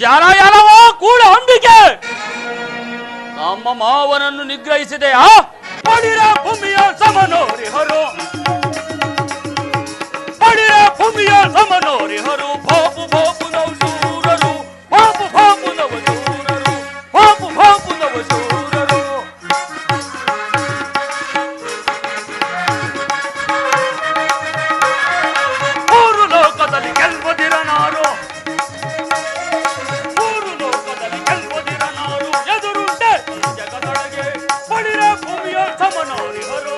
ಯಾರವೋ ಕೂಡ ಅಂಬಿಕೆ ನಮ್ಮ ಮಾವನನ್ನು ನಿಗ್ರಹಿಸಿದೆಯಾ? ಪಡಿರ ಭೂಮಿಯ ಸಮನೋರಿಹರು, ಪಡಿರ ಭೂಮಿಯ ಸಮನೋರಿಹರು, ಬಾಪು ಬಾಪು ನವಶೂರರು, ಬಾಪು ಬಾಪು ನವಶೂರರು, ಬಾಪು ಬಾಪು ನವಶೂರರು. ಮೂರು ಲೋಕದಲ್ಲಿ ಗೆಲ್ಲುವುದಿರನಾರು, ಮೂರು ಲೋಕದಲ್ಲಿ ಗೆಲ್ಲುವುದಿರನಾರು, ಎದುರುಂಟೆ ಜಗದೊಳಗೆ ಪಡಿರ ಭೂಮಿಯ ಸಮನೋರಿಹರು,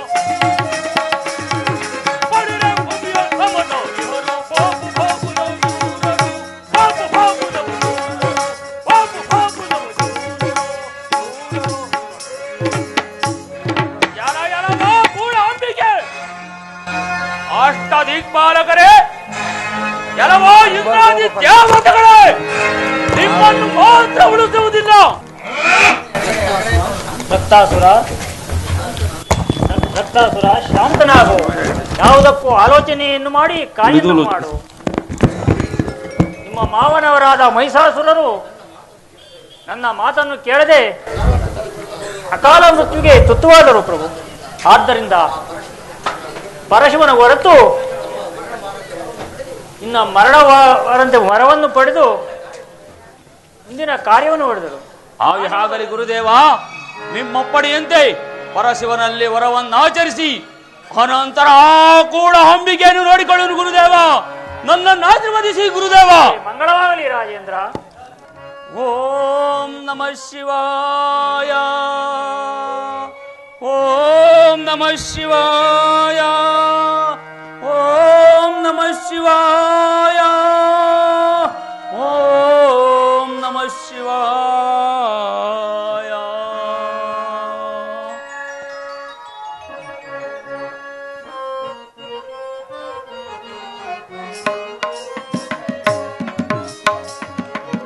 ಪಡಿರ ಭೂಮಿಯ ಸಮನೋರಿಹರು, ಬಾಪು ಬಾಪು ನವಶೂರರು, ಬಾಪು ಬಾಪು ನವಶೂರರು, ಬಾಪು ಬಾಪು ನವಶೂರರು. ಯಾರವೋ ಕೂಡ ಅಂಬಿಕೆ, ಅಷ್ಟದಿಕ್ಪಾಲಕರೇ, ಎಲ್ಲವೋ ಇಂದ್ರಾದಿ ದೇವತೆಗಳೇ, ನಿಮ್ಮನ್ನು ಮಾತ್ರ ಉಳಿಸುವುದಿಲ್ಲ. ರಕ್ತಾಸುರ ಶಾಂತನಾಗು. ಯಾವುದಕ್ಕೂ ಆಲೋಚನೆಯನ್ನು ಮಾಡಿ ಕಾರ್ಯವನ್ನು ಮಾಡು. ನಿಮ್ಮ ಮಾವನವರಾದ ಮಹಿಷಾಸುರರು ನನ್ನ ಮಾತನ್ನು ಕೇಳದೆ ಅಕಾಲ ಮೃತ್ಯುವಿಗೆ ತುತ್ತುವಾದರು ಪ್ರಭು. ಆದ್ದರಿಂದ ಪರಶುವನ ಹೊರತು ಇನ್ನು ಮರಣವಾರಂತೆ ವರವನ್ನು ಪಡೆದು ಮುಂದಿನ ಕಾರ್ಯವನ್ನು ಹೊಡೆದರು. ಹಾಗಲಿ ಗುರುದೇವ, ನಿಮ್ಮಪ್ಪಡಿಯಂತೆ ಪರಶಿವನಲ್ಲಿ ವರವನ್ನಾಚರಿಸಿ ಅನಂತರ ಕೂಡ ಅಂಬಿಕೆಯನ್ನು ನೋಡಿಕೊಳ್ಳುವುದು ಗುರುದೇವ. ನನ್ನನ್ನು ಆಶೀರ್ವದಿಸಿ ಗುರುದೇವ. ಮಂಗಳವಾಗಲಿ ರಾಜೇಂದ್ರ. ಓಂ ನಮಃ ಶಿವಾಯ, ಓಂ ನಮಃ ಶಿವಾಯ, ಓಂ ನಮಃ ಶಿವಾಯ, ಓಂ ನಮಃ ಶಿವಾಯ.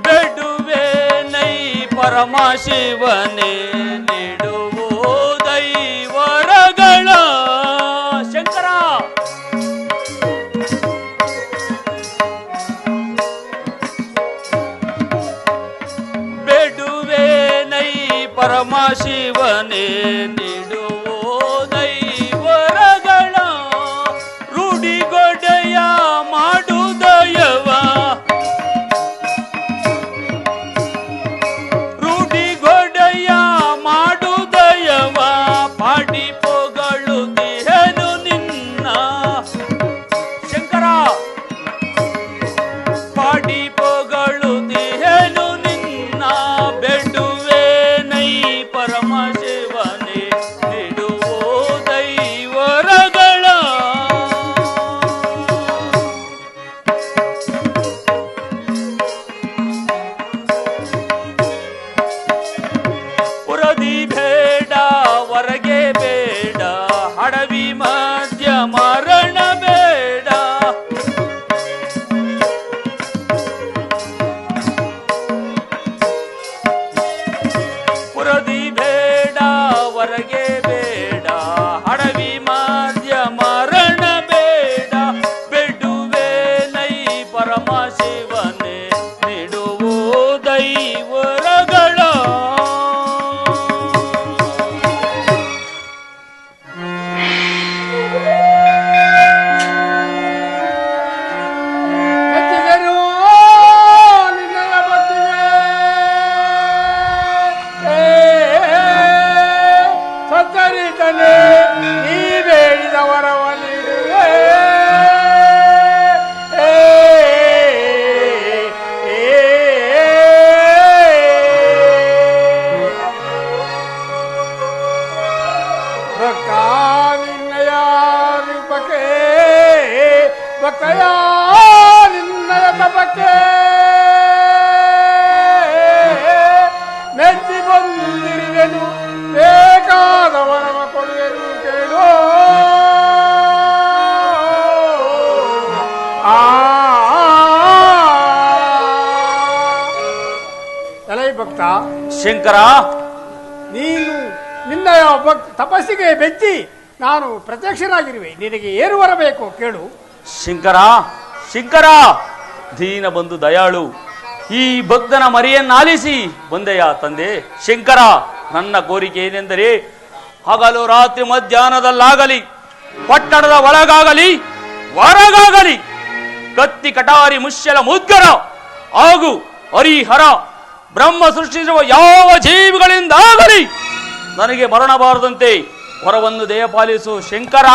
ಬೇಡುವೆ ನೈ ಪರಮ ಶಿವನೇ, ನೀಡುವು ದೈವರಗಳ. ಶಂಕರ ಬೇಡುವೆ ನೈ ಪರಮ ಶಿವನೇ, ನೀಡುವು ದೈವರಗಳ. ರೂಢಿಗೊಡೆಯ ಮಾಡುದಯವ, ರೂಢಿಗೊಡೆಯ ಮಾಡುದಯವ, ಪಾಡಿ ಪೊಗಳುತ್ತಿಹೆನು ನಿನ್ನ. ಶಂಕರ ಪಾಡಿ ಪೊಗಳುತ್ತಿಹೆನು ನಿನ್ನ. ಬೇಡುವೆ ನೈ ಪರಮ ಶಿವನೇ, ನೀಡುವು ದೈವರಗಳ. ಪುರದಿ ಬೇಡ ಹೊರಗೆ ಬೇಡ, ಹಡವಿ ಮಧ್ಯ ಮರಣ ಬೇಡ. ಪುರದಿ ಬೇಡ ಹೊರಗೆ ಬೇಡ, ಹಡವಿ ಮಧ್ಯ ಮರಣ ಬೇಡ. ಬೇಡುವೆ ನೈ ಪರಮ ಶಿವನೇ, ನೀಡುವು ದೈವರಗಳ. ಮೆಚ್ಚಿದೆನು ನಿನ್ನಯ ಭಕ್ತಿಗೆ, ಸತ್ತರಿತನೆ ನೀ ಬೇಡಿದ ವರವ ನೀಡುವೆ. ಭಕ್ತ ನಿನ್ನಯ ರೂಪಕ್ಕೆ, ಭಕ್ತಯ ನಿನ್ನಯ ತಪಕ್ಕೆ ಮೆಚ್ಚಿ ಬಂದಿರುವೆನು. ಬೇಕಾದ ವರವ ಕೊಡುವೆನು ಕೇಳು. ತಲೈ ಭಕ್ತ ಶಂಕರ, ನೀನು ನಿನ್ನಯ ತಪಸ್ಸಿಗೆ ಬೆಚ್ಚಿ ನಾನು ಪ್ರತ್ಯಕ್ಷನಾಗಿರುವೆ. ನಿನಗೆ ಏನು ಬರಬೇಕು ಕೇಳು. ಶಂಕರ, ಶಂಕರ, ದೀನ ಬಂಧು ದಯಾಳು, ಈ ಭಕ್ತನ ಮರಿಯನ್ನಾಲಿಸಿ ಬಂದೆಯ ತಂದೆ ಶಂಕರ. ನನ್ನ ಕೋರಿಕೆ ಏನೆಂದರೆ, ಹಗಲು ರಾತ್ರಿ ಮಧ್ಯಾಹ್ನದಲ್ಲಾಗಲಿ, ಪಟ್ಟಣದ ಒಳಗಾಗಲಿ ಹೊರಗಾಗಲಿ, ಕತ್ತಿ ಕಟಾರಿ ಮುಶ್ಯಲ ಮುದ್ಗರ ಹಾಗೂ ಹರಿಹರ ಬ್ರಹ್ಮ ಸೃಷ್ಟಿಸುವ ಯಾವ ಜೀವಿಗಳಿಂದಾಗಲಿ ನನಗೆ ಮರಣ ಬಾರದಂತೆ ವರವನ್ನು ದಯಪಾಲಿಸು ಶಂಕರ,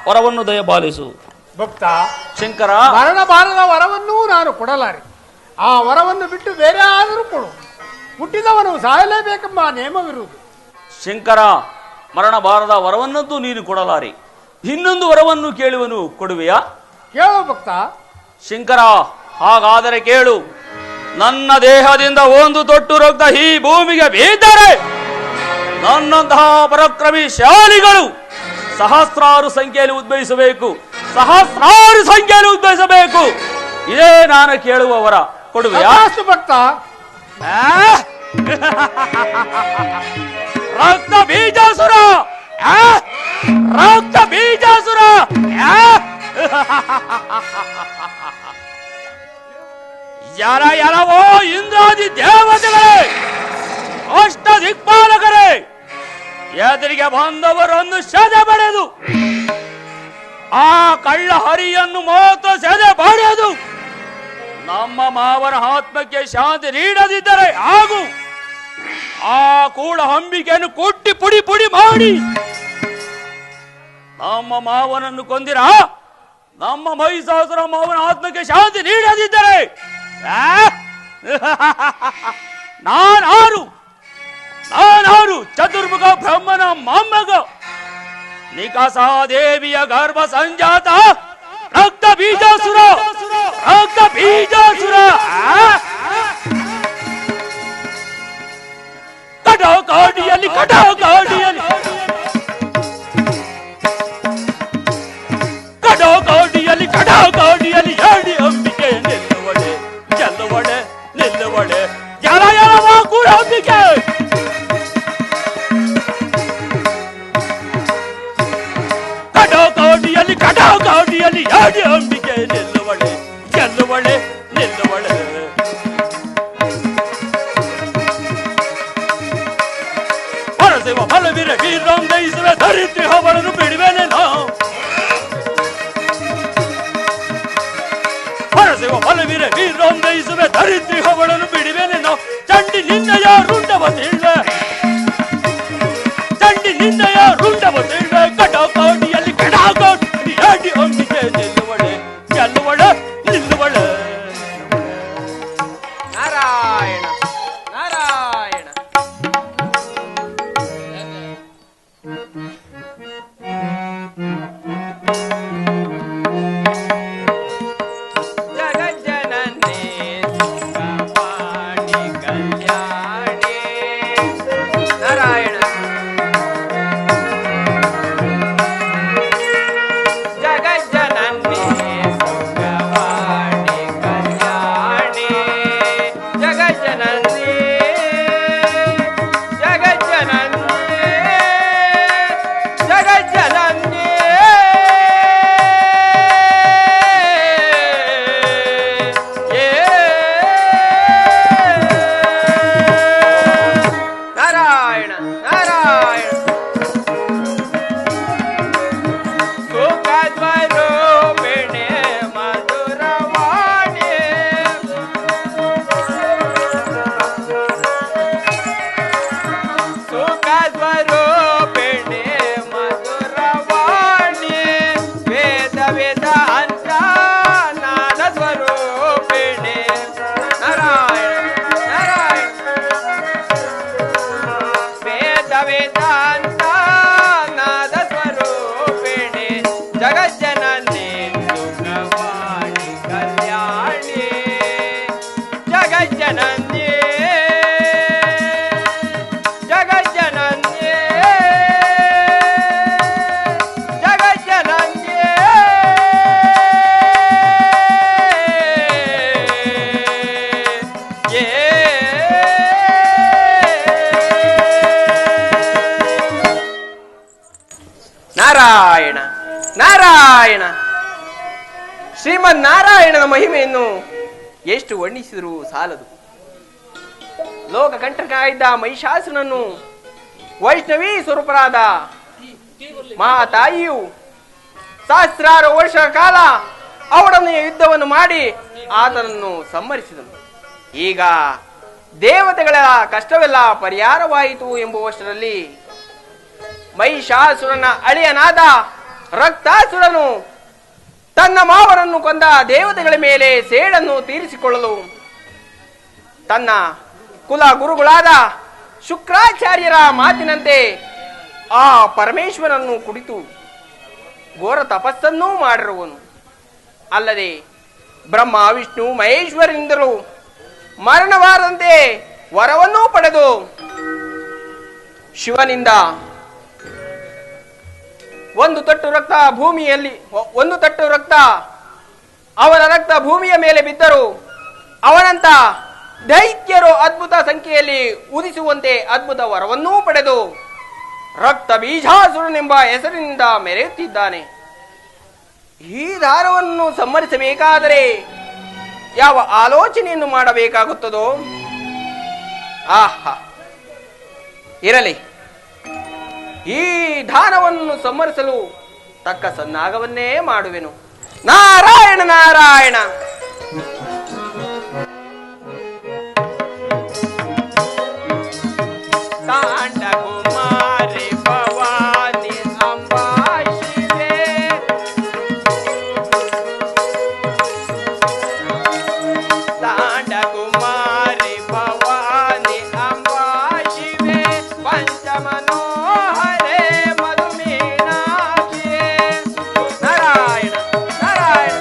ವರವನ್ನು ದಯಪಾಲಿಸು. ಭಕ್ತ ಶಂಕರ, ಮರಣ ಬಾರದ ವರವನ್ನೂ ನಾನು ಕೊಡಲಾರೆ. ಆ ವರವನ್ನು ಬಿಟ್ಟು ಬೇರೆ ಆದರೂ ಕೊಡು. ಹುಟ್ಟಿದವನು ಸಾಯಲೇಬೇಕೆಂಬ ನಿಯಮವಿರುವುದು. ಶಂಕರ, ಮರಣ ಬಾರದ ವರವನ್ನಂತೂ ನೀನು ಕೊಡಲಾರೆ. ಇನ್ನೊಂದು ವರವನ್ನು ಕೇಳುವನು, ಕೊಡುವೆಯಾ? ಕೇಳು ಭಕ್ತ. ಶಂಕರ, ಹಾಗಾದರೆ ಕೇಳು. ನನ್ನ ದೇಹದಿಂದ ಒಂದು ತೊಟ್ಟು ರಕ್ತ ಈ ಭೂಮಿಗೆ ಬಿದ್ದರೆ ನನ್ನಂತಹ ಪರಾಕ್ರಮಿ ಶಾಲಿಗಳು ಸಹಸ್ರಾರು ಸಂಖ್ಯೆಯಲ್ಲಿ ಉದ್ಭವಿಸಬೇಕು, ಸಹಸ್ರಾರು ಸಂಖ್ಯೆಯಲ್ಲಿ ಉದ್ಭವಿಸಬೇಕು. ಇದೇ ನಾನು ಕೇಳುವ ವರ, ಕೊಡುವೆಯಾ? ಭಕ್ತ. ರಕ್ತ ಬೀಜಾಸುರ, ರಕ್ತ ಬೀಜಾಸುರ. ಯಾರವೋ ಇಂದ್ರಾದಿ ದೇವತೆಗಳೇ, ಅಷ್ಟ ದಿಕ್ಪಾಲಕರೇ, ಎದುರಿಗೆ ಬಂದವರನ್ನು ಸೆದೆ ಬಡೆದು ಆ ಕಳ್ಳ ಹರಿಯನ್ನು ಮಾತ್ರ ಸೆದೆ ಬಡೆದು ನಮ್ಮ ಮಾವನ ಆತ್ಮಕ್ಕೆ ಶಾಂತಿ ನೀಡದಿದ್ದರೆ ಹಾಗೂ ಆ ಕೂಡ ಅಂಬಿಕೆಯನ್ನು ಕೊಟ್ಟಿ ಪುಡಿ ಪುಡಿ ಮಾಡಿ ನಮ್ಮ ಮಾವನನ್ನು ಕೊಂದಿರ ನಮ್ಮ ಮಹಿಷಾಸುರ ಮಾವನ ಆತ್ಮಕ್ಕೆ ಶಾಂತಿ ನೀಡದಿದ್ದರೆ ನಾನಾರು ಚತುರ್ಮುಖ ಬ್ರಹ್ಮನ ಮೊಮ್ಮಗ ನಿಕಾಸಾದೇವಿಯ ಗರ್ಭ ಸಂಜಾತ ರಕ್ತ ಬೀಜಾಸುರ, ರಕ್ತ ಬೀಜಾಸುರ. ಕಟಾಕಾಡಿಯಲ್ಲಿ ಕಟಾಕಾಡಿಯಲ್ಲಿ ಕಟಾಕಾಡಿಯಲ್ಲಿ ಕಟಾಕಾಡಿಯಲ್ಲಿ ಹೇಳಿ ಅಂಬಿಕೆ ನಿಲ್ಲುವಡೆ ಗೆಲ್ಲುವಡೆ ನಿಲ್ಲುವಡೆ ಜಲ ಎಲವ ಕೂಡ ಅಂಬಿಕೆ. ಕಟಾಕಾಡಿಯಲ್ಲಿ ಕಟಾಕಾಡಿಯಲ್ಲಿ ಹೇಳಿ ಅಂಬಿಕೆ ನಿಲ್ಲುವಡೆ ಗೆಲ್ಲುವಡೆ ನಿಲ್ಲುವಡೆ. ಪರಸೇವ ಬಲವೀರ ವೀರಂ ದಯಿಸುವೆ ಧರಿತ್ರಿ ಅವಳನ್ನು ಬಿಡುವೆನೆ ನಾ. ಪರಸೇವ ಬಲವೀರ ವೀರಂ ದಯಿಸುವೆ ಧರಿತ್ರಿ ಅವಳನ್ನು ಬಿಡುವೆನೆ ನಾ. ಚಂಡಿ ನಿನ್ನಯ ರುಂಡವ ತಿಳ್ವೆ, ಚಂಡಿ ನಿನ್ನಯ ರುಂಡವ ತಿಳ್ವೆ. ಕಟಾಕಾಡಿಯಲ್ಲಿ ಕಟಾಕಾಡಿ ಹೇಳಿ ಅಂಬಿಕೆ ನಿಲ್ಲುವಡೆ ಗೆಲ್ಲುವಡೆ ನಿಲ್ಲುವಡೆ. ನಾರಾಯಣ ನಾರಾಯಣ. ಜಗಜ್ಜನನಿ ಸುಖವಾಣಿ ಕಲ್ಯಾಣಿ. ನಾರಾಯಣ. ಜಗಜ್ಜನನಿ ಸುಖವಾಣಿ ಕಲ್ಯಾಣಿ. ಜಗಜ್ಜನನಿ ಜಗಜ್ಜನನಿ ಜಗಜ್ಜನನಿ. ನಾರಾಯಣ ನಾರಾಯಣ. ಸುಖದ್ವರೂಪಿಣಿ ಮಧುರವಾಣಿ. ಸುಖದ್ವರೂಪಿಣಿ ಮಧುರವಾಣಿ. ವೇದ ವೇದಾಂತ ನಾದ ಸ್ವರೂಪಿಣಿ. ನಾರಾಯಣ ನಾರಾಯಣ. ವೇದ ವೇದಾಂತ ನಾದ ಸ್ವರೂಪಿಣಿ. ಜಗಜ್ಜನನಿ ಸುಖವಾಣಿ ಕಲ್ಯಾಣಿ. ಜಗಜ್ಜನನಿ ಜಗಜ್ಜನನಿ ಜಗಜ್ಜನನಿ. ನಾರಾಯಣ ನಾರಾಯಣ. ಶ್ರೀಮನ್ ನಾರಾಯಣನ ಮಹಿಮೆಯನ್ನು ಎಷ್ಟು ವರ್ಣಿಸಿದರೂ ಸಾಲದು. ಲೋಕಕಂಟಕ ಇದ್ದ ಮಹಿಷಾಸುರನನ್ನು ವೈಷ್ಣವಿ ಸ್ವರೂಪರಾದ ಮಹಾತಾಯಿಯು ಸಹಸ್ರಾರು ವರ್ಷಗಳ ಕಾಲ ಅವರನ್ನು ಯುದ್ಧವನ್ನು ಮಾಡಿ ಆತನನ್ನು ಸಂಹರಿಸಿದನು. ಈಗ ದೇವತೆಗಳ ಕಷ್ಟವೆಲ್ಲ ಪರಿಹಾರವಾಯಿತು ಎಂಬುವಷ್ಟರಲ್ಲಿ ಮಹಿಷಾಸುರನ ಅಳಿಯನಾದ ರಕ್ತಾಸುರನು ತನ್ನ ಮಾವನನ್ನು ಕೊಂದ ದೇವತೆಗಳ ಮೇಲೆ ಸೇಡನ್ನು ತೀರಿಸಿಕೊಳ್ಳಲು ತನ್ನ ಕುಲ ಗುರುಗಳಾದ ಶುಕ್ರಾಚಾರ್ಯರ ಮಾತಿನಂತೆ ಆ ಪರಮೇಶ್ವರನ್ನು ಕುರಿತು ಘೋರ ತಪಸ್ಸನ್ನೂ ಮಾಡಿರುವನು. ಅಲ್ಲದೆ ಬ್ರಹ್ಮ ವಿಷ್ಣು ಮಹೇಶ್ವರನಿಂದಲೂ ಮರಣವಾರದಂತೆ ವರವನ್ನೂ ಪಡೆದು ಶಿವನಿಂದ ಒಂದು ತಟ್ಟು ರಕ್ತ ಅವನ ರಕ್ತ ಭೂಮಿಯ ಮೇಲೆ ಬಿದ್ದರು ಅವನಂತ ದೈತ್ಯರು ಅದ್ಭುತ ಸಂಖ್ಯೆಯಲ್ಲಿ ಉದಿಸುವಂತೆ ಅದ್ಭುತ ವರವನ್ನೂ ಪಡೆದು ರಕ್ತ ಬೀಜಾಸುರನೆಂಬ ಹೆಸರಿನಿಂದ ಮೆರೆಯುತ್ತಿದ್ದಾನೆ. ಈ ದಾರವನ್ನು ಸಂಹರಿಸಬೇಕಾದರೆ ಯಾವ ಆಲೋಚನೆಯನ್ನು ಮಾಡಬೇಕಾಗುತ್ತದೋ? ಆಹಾ, ಇರಲಿ, ಈ ದಾನವನ್ನು ಸಂಹರಿಸಲು ತಕ್ಕ ಸನ್ನಾಗವನ್ನೇ ಮಾಡುವೆನು. ನಾರಾಯಣ ನಾರಾಯಣ. ತಾಂಡ ಕುಮಾರಿ ಭವಾನಿ ಅಂಬಾ ಶಿವೆ, ತಾಂಡ ಕುಮಾರಿ ಭವಾನಿ ಅಂಬಾ ಶಿವೆ, ಪಂಚಮನೋಹರೇ ಮಧುಮೀನಾಕ್ಷಿಯೇ. ನಾರಾಯಣ ನಾರಾಯಣ.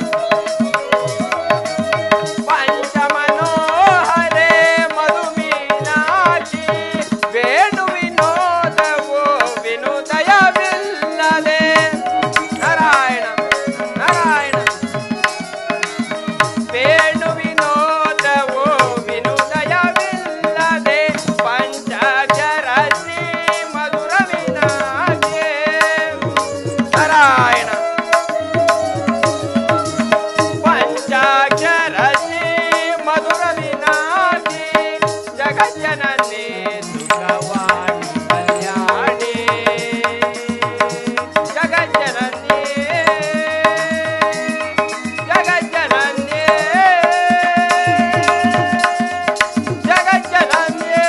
ಪಂಚಮನೋಹರೇ ಮಧುಮೀನಾಕ್ಷಿ, ವೇಣು ವಿನೋದವೋ ವಿನುದಯವಿಲ್ಲದೆ. ನಾರಾಯಣ ನಾರಾಯಣ. ವೇಣು ವಿನೋದವೋ ವಿನುದಯವಿಲ್ಲದೆ, ಪಂಚಾಕ್ಷರ ಶ್ರೀ ಮಧುರ ಮೀನಾಕ್ಷಿ. ನಾರಾಯಣ. ಪಂಚಾಕ್ಷರ ಶ್ರೀ ಮಧುರ ಮೀನಾಕ್ಷಿ, ಜಗಜ್ಜನನಿ ಸುಖವಾಣಿ ಕಲ್ಯಾಣಿ. ಜಗಜ್ಜನನಿ ಜಗಜ್ಜನನಿ ಜಗಜ್ಜನನಿ.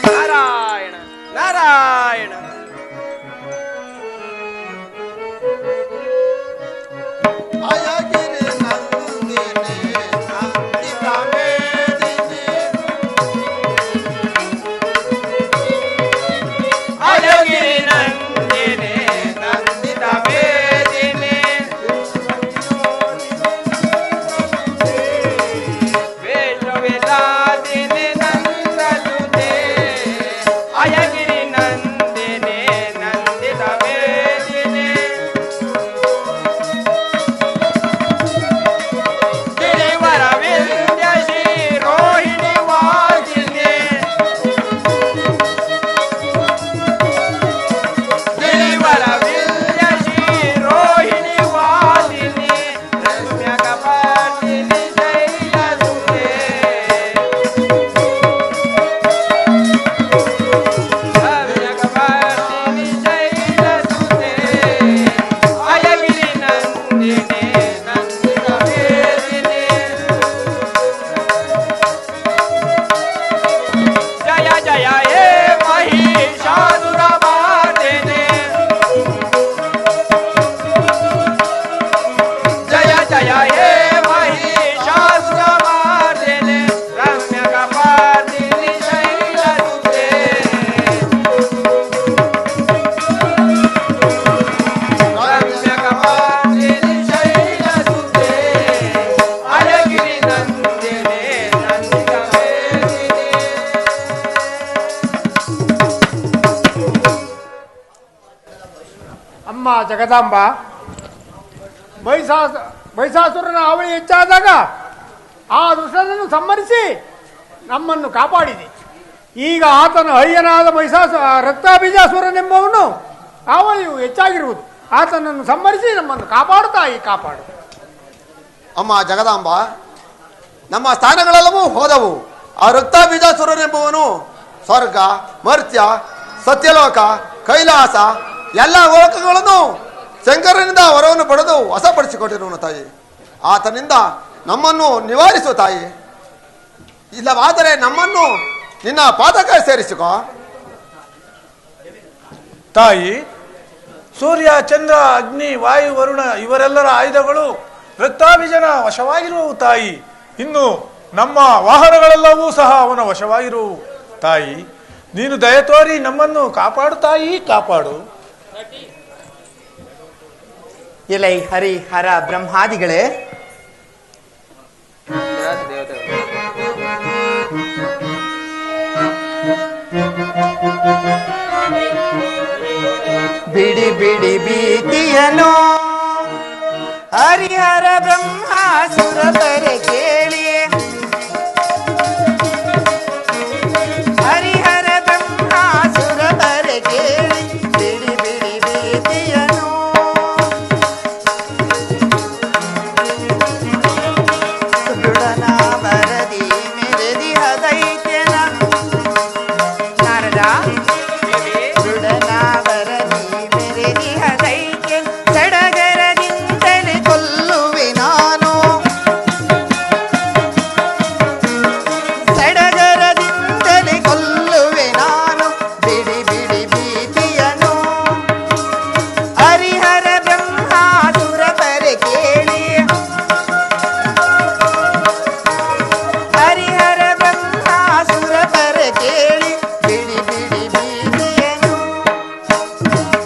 ನಾರಾಯಣ ನಾರಾಯಣ. ಅಯಗಿರಿ ನಂದಿನಿ ನಂದಿತ ಮೇದಿನಿ, ಅಳಗಿರಿ ನಂದಿನಿ ನಂದಿತ ವೇದಿನಿ, ವೇಷವಿಲಾದಿನಿ ನಂದಸುತೆ. ಅಯಗಿರಿ ನಂದಿನಿ ನಂದಿತ ವೇದಿನಿ, ಗಿರಿವರ ವಿಂಧ್ಯ ಶ್ರೀ ರೋಹಿಣಿ ವಾಸಿನಿ. ಗಿರಿವರ ವಿಂಧ್ಯ ಶ್ರೀ ರೋಹಿಣಿ ವಾಸಿನಿ, ರಮ್ಯಕ ಪಾರ್ದಿನಿ ಶೈಲಸುತೆ. ರಮ್ಯಕ ಪಾರ್ದಿನಿ ಶೈಲಸುತೆ. ಅಯಗಿರಿ ನಂದಿನಿ ನಂದಿತ ವೇದಿನಿ, ಜಯ ಜಯ ಹೇ ಮಹಿಷಾಸುರ ಮಾರ್ದಿನಿ. ಜಯ ಜಯ ಹೇ ಮಹಿಷಾಸುರ ಮಾರ್ದಿನಿ, ರಮ್ಯಕ ಪಾರ್ದಿನಿ ಶೈಲಸುತೆ. ರಮ್ಯಕ ಪಾರ್ದಿನಿ ಶೈಲಸುತೆ. ಅಳಗಿರಿ ನಂದಿನಿ ನಂದಿತ ವೇದಿನಿ. ಅಮ್ಮ ಜಗದಾಂಬ, ಮಹಿಷಾಸುರನ ಅವಳಿ ಹೆಚ್ಚಾದಾಗ ಆ ದುಷ್ಟನನ್ನು ಸಂಹರಿಸಿ ನಮ್ಮನ್ನು ಕಾಪಾಡಿದೆ. ಈಗ ಆತನ ಅಯ್ಯನಾದ ರಕ್ತಾಬೀಜಾಸುರನೆಂಬವನು ಅವಳಿಯು ಹೆಚ್ಚಾಗಿರುವುದು. ಆತನನ್ನು ಸಂಹರಿಸಿ ನಮ್ಮನ್ನು ಕಾಪಾಡು ತಾಯಿ, ಕಾಪಾಡು. ಅಮ್ಮ ಜಗದಾಂಬ, ನಮ್ಮ ಸ್ಥಾನಗಳೆಲ್ಲವೂ ಹೋದವು. ಆ ರಕ್ತಾಬೀಜಾಸುರನೆಂಬುವನು ಸ್ವರ್ಗ, ಮರ್ತ್ಯ, ಸತ್ಯಲೋಕ, ಕೈಲಾಸ ಎಲ್ಲ ಲೋಕಗಳನ್ನು ಶಂಕರನಿಂದ ವರವನ್ನು ಪಡೆದು ವಶಪಡಿಸಿಕೊಟ್ಟಿರುವನು ತಾಯಿ. ಆತನಿಂದ ನಮ್ಮನ್ನು ನಿವಾರಿಸು ತಾಯಿ. ಇಲ್ಲವಾದರೆ ನಮ್ಮನ್ನು ನಿನ್ನ ಪಾದಕ ಸೇರಿಸಿಕೋ ತಾಯಿ. ಸೂರ್ಯ, ಚಂದ್ರ, ಅಗ್ನಿ, ವಾಯು, ವರುಣ ಇವರೆಲ್ಲರ ಆಯುಧಗಳು ರಕ್ತಾಭಿಜನ ವಶವಾಗಿರುವವು ತಾಯಿ. ಇನ್ನು ನಮ್ಮ ವಾಹನಗಳೆಲ್ಲವೂ ಸಹ ಅವನ ವಶವಾಗಿರುವವು ತಾಯಿ. ನೀನು ದಯ ತೋರಿ ನಮ್ಮನ್ನು ಕಾಪಾಡು ತಾಯಿ, ಕಾಪಾಡು. ಎಲೈ ಹರಿ ಹರ ಬ್ರಹ್ಮಾದಿಗಳೇ, ಬಿಡಿ ಬಿಡಿ ಭೀತಿಯನೋ ಹರಿಹರ ಬ್ರಹ್ಮಾಸುರ ಬರೆ ಕೇಳಿ, ಹರಿಹರ ಬ್ರಹ್ಮಾಸುರ ಬರೆ ಕೇಳಿ, ಬಿಡಿ ಬಿಡಿ ಭೀತಿಯನೋ ಸುಡುಡನ ಬರದಿ ಮೆರೆದಿ ಹದೈತ್ಯನ ನಾರದ ಸುಡನ ಬರದಿ ಮೆರೆದಿ ಹದೈತ್ಯನ ಸಡಗರದಿಂದಲೇ ಕೊಲ್ಲುವೆ ನಾನು, ಸಡಗರದಿಂದಲೇ ಕೊಲ್ಲುವೆ ನಾನು, ಬಿಡಿ ಬಿಡಿ ಭೀತಿಯನು ಹರಿಹರ ಬ್ರಹ್ಮಾಸುರ ಬರೆ ಕೇಳಿ, ಹರಿಹರ ಬ್ರಹ್ಮಾಸುರ ಬರೆ ಕೇಳಿ, ಬಿಡಿ ಬಿಡಿ ಭೀತಿಯನು,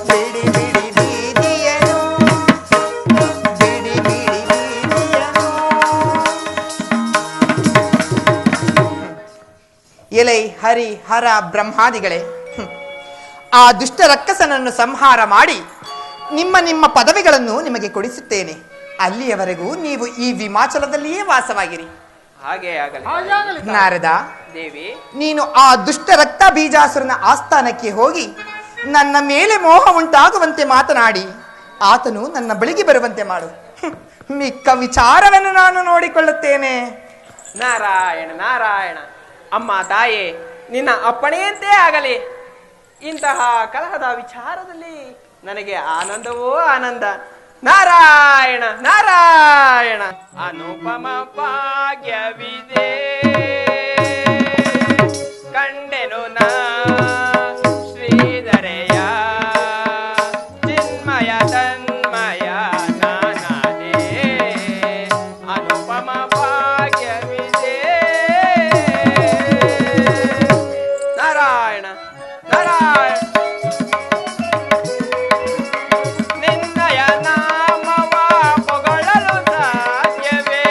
ಬಿಡಿ ಬಿಡಿ ಭೀತಿಯನು, ಬಿಡಿ ಬಿಡಿ ಭೀತಿಯನು. ಎಲೈ ಹರಿ ಹರ ಬ್ರಹ್ಮಾದಿಗಳೇ, ಆ ದುಷ್ಟ ರಕ್ಕಸನನ್ನು ಸಂಹಾರ ಮಾಡಿ ನಿಮ್ಮ ನಿಮ್ಮ ಪದವಿಗಳನ್ನು ನಿಮಗೆ ಕೊಡಿಸುತ್ತೇನೆ. ಅಲ್ಲಿಯವರೆಗೂ ನೀವು ಈ ವಿಮಾಚಲದಲ್ಲಿಯೇ ವಾಸವಾಗಿರಿ. ಹಾಗೆ ಆಗಲಿ ಹಾಗಾಗಲಿ ತಾಯಿ. ನಾರದ, ದೇವಿ. ನೀನು ಆ ದುಷ್ಟ ರಕ್ತ ಬೀಜಾಸುರನ ಆಸ್ಥಾನಕ್ಕೆ ಹೋಗಿ ನನ್ನ ಮೇಲೆ ಮೋಹ ಉಂಟಾಗುವಂತೆ ಮಾತನಾಡಿ ಆತನು ನನ್ನ ಬಳಿಗೆ ಬರುವಂತೆ ಮಾಡು. ಮಿಕ್ಕ ವಿಚಾರವನ್ನು ನಾನು ನೋಡಿಕೊಳ್ಳುತ್ತೇನೆ. ನಾರಾಯಣ ನಾರಾಯಣ. ಅಮ್ಮ ತಾಯೇ, ನಿನ್ನ ಅಪ್ಪಣೆಯಂತೆ ಆಗಲಿ. ಇಂತಹ ಕಲಹದ ವಿಚಾರದಲ್ಲಿ ನನಗೆ ಆನಂದವೋ ಆನಂದ. ನಾರಾಯಣ ನಾರಾಯಣ. ಅನುಪಮ ಭಾಗ್ಯವಿದೆ ಕಂಡೆನು ನಾ ಶ್ರೀಧರೆಯ ಚಿನ್ಮಯ ತನ್ಮಯ ನಾನಾದೆ. ಅನುಪಮ ಭಾಗ್ಯವಿದೆ. ನಾರಾಯಣ ನಾರಾಯಣ. ನಿನ್ನಯ ನಾಮವ ಪೊಗಳಲು ಸಾಧ್ಯವೇ?